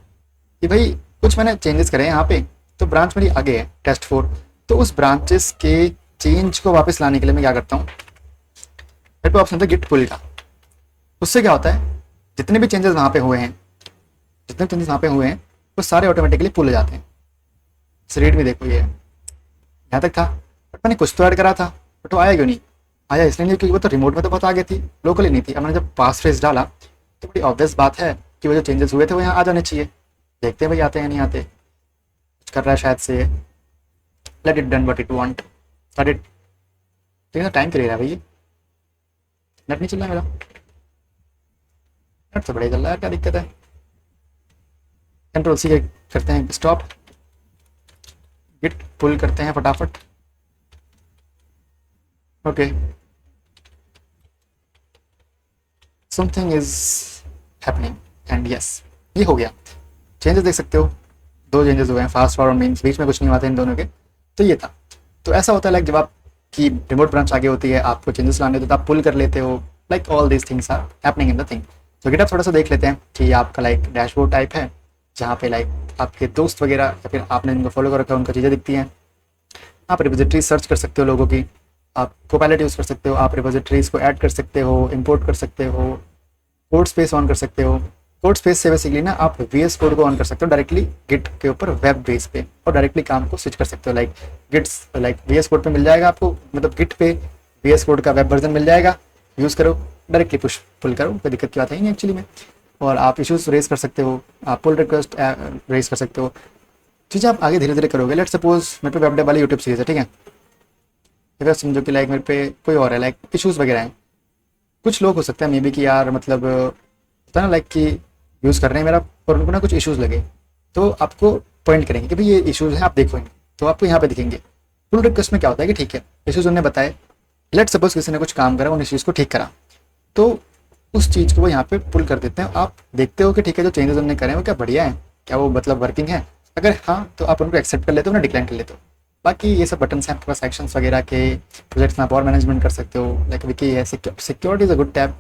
कि भाई कुछ मैंने चेंजेस करे हैं यहाँ पे, तो ब्रांच मेरी आगे है टेस्ट 4, तो उस ब्रांचेस के चेंज को वापस लाने के लिए मैं क्या करता हूँ, मेरे को ऑप्शन था गिट पुल का। उससे क्या होता है, जितने भी चेंजेस वहाँ पे हुए हैं, जितने चेंजेस वहाँ पे हुए हैं वो सारे ऑटोमेटिकली पुल हो जाते हैं। इस रेट में देखो ये यहाँ तक था, बट मैंने कुछ तो ऐड करा था, बट वो आया क्यों नहीं, आया इसलिए नहीं क्योंकि वो तो रिमोट में तो बहुत आगे थी, लोकल ही नहीं थी। अब मैंने जब पास फ्रेज डाला तो बड़ी ऑब्वियस बात है कि वो जो चेंजेस हुए थे वो यहाँ आ जाने चाहिए। देखते हैं भाई आते हैं नहीं आते, कुछ कर रहा है शायद से, let it done what it want, let it. लेकिन टाइम क्यों ले रहा है भाई, नेट नहीं चल रहा है मेरा, नेट तो बढ़िया चल रहा है, क्या दिक्कत है। Ctrl+C करते हैं स्टॉप, गिट पुल करते हैं फटाफट, okay something is happening and yes ये हो गया। चेंजेस देख सकते हो, 2 चेंजेस हुए हैं, फास्ट फॉरवर्ड मीन्स बीच में कुछ नहीं हुआ था इन दोनों के, तो ये था। तो ऐसा होता है लाइक जब आपकी रिमोट ब्रांच आगे होती है, आपको चेंजेस लाने होते तो आप पुल कर लेते हो, like all these things are happening in the thing. तो गिटहब थोड़ा सा देख लेते हैं कि आपका लाइक डैशबोर्ड टाइप है, जहाँ पे लाइक आपके दोस्त वगैरह या फिर आपने जिनको फॉलो कर रखा है उनको चीज़ें दिखती हैं। आप रिपोजिटरी सर्च कर सकते हो लोगों की, आप कोपायलट यूज़ कर सकते हो, आप रिपोजिटरीज को ऐड कर सकते हो, इंपोर्ट कर सकते हो, कोड स्पेस ऑन कर सकते हो। कोड स्पेस से बेसिकली ना आप VS कोड को ऑन कर सकते हो डायरेक्टली गिट के ऊपर वेब बेस पे, और डायरेक्टली काम को स्विच कर सकते हो। Like Gits like VS code पे मिल जाएगा आपको, मतलब गिट पे VS कोड का वेब वर्जन मिल जाएगा, यूज़ करो डायरेक्टली पुश पुल करो, कोई दिक्कत की बात है नहीं एक्चुअली में। और आप इशूज़ रेज कर सकते हो, आप पुल रिक्वेस्ट रेज कर सकते हो, चीज़ें आप आगे धीरे धीरे करोगे। लेट सपोज मेरे पे वेब डेव वाली यूट्यूब सीरीज है, ठीक है, फिर समझो कि लाइक मेरे पे कोई और है, लाइक इशूज़ वगैरह हैं। कुछ लोग हो सकते हैं मे बी कि यार मतलब होता है ना लाइक कि यूज़ कर रहे हैं मेरा और उनको ना कुछ इश्यूज़ लगे, तो आपको पॉइंट करेंगे कि भाई ये इश्यूज़ हैं, आप देखोगे तो आपको यहाँ पे दिखेंगे। पुल रिक्वेस्ट में क्या होता है कि ठीक है इश्यूज़ उन्होंने बताए, लेट सपोज किसी ने कुछ काम करा, उन इश्यूज़ को ठीक करा, तो उस चीज़ को वो यहाँ पे पुल कर देते हैं। आप देखते हो कि ठीक है जो चेंजेस उन्होंने करे हैं वो क्या बढ़िया है, क्या वो मतलब वर्किंग है, अगर हाँ तो आप उनको एक्सेप्ट कर लेते हो ना डिक्लाइन कर लेते हो, बाकी ये सब बटन्स हैं आपके पास एक्शंस वगैरह के, प्रोजेक्ट्स में आप और मैनेजमेंट कर सकते हो। लाइक विकी है, security is a good tab.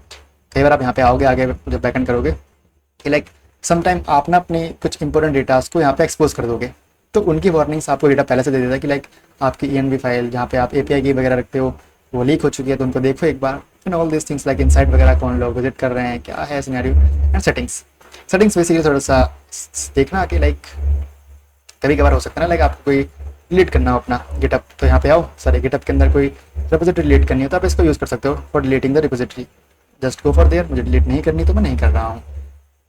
कई बार आप यहाँ पे आओगे आगे जब बैकएंड करोगे कि लाइक समटाइम आप ना अपने कुछ इंपॉर्टेंट डेटास को यहाँ पे एक्सपोज कर दोगे, तो उनकी वार्निंग्स आपको डेटा पहले से दे देता है कि लाइक आपकी ENV फाइल जहाँ पे आप API की वगैरह रखते हो वो लीक हो चुकी है, तो उनको देखो एक बार। And all this things like insight वगैरह कौन लोग विजिट कर रहे हैं, क्या है सिनेरियो, एंड सेटिंग्स बेसिकली थोड़ा सा देखना कि लाइक कभी कभार हो सकता है ना, लाइक आपको कोई डिलीट करना हो अपना गिटअप, तो यहाँ पे आओ, सॉरी गिटअप के अंदर कोई रिपोजिटरी डिलीट करनी हो तो आप इसको यूज़ कर सकते हो for deleting the repository. Just go for their, मुझे डिलीट नहीं करनी तो मैं नहीं कर रहा हूँ।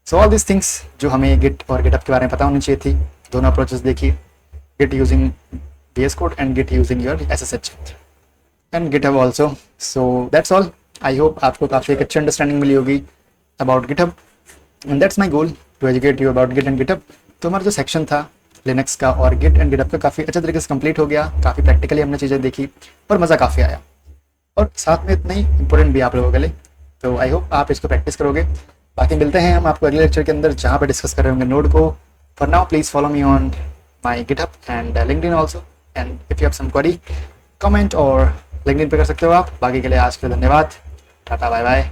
सो ऑल दिस थिंग्स जो हमें गिट और गिटअप के बारे में पता होनी चाहिए थी, दोनों अप्रोचेस देखिए, git using VS Code and Git using your SSH and GitHub also. So that's all. I hope आपको काफ़ी एक अच्छी अंडरस्टैंडिंग मिली होगी about GitHub and that's my goal to educate you about Git and GitHub. तो हमारा जो सेक्शन था लिनक्स का और Git and GitHub का काफ़ी अच्छे तरीके से कंप्लीट हो गया, काफ़ी प्रैक्टिकली हमने चीज़ें देखी और मज़ा काफ़ी आया, और साथ में इतना ही इंपॉर्टेंट भी आप लोगों के लिए। तो आई होप आप इसको प्रैक्टिस करोगे। बाकी मिलते हैं हम आपको अगले लेक्चर के अंदर जहाँ पर डिस्कस कर रहे होंगे नोड को। For now please follow me on my GitHub and LinkedIn also, and if you have some query comment or LinkedIn पे कर सकते हो आप। बाकी के लिए आज के लिए धन्यवाद, टाटा बाय बाय।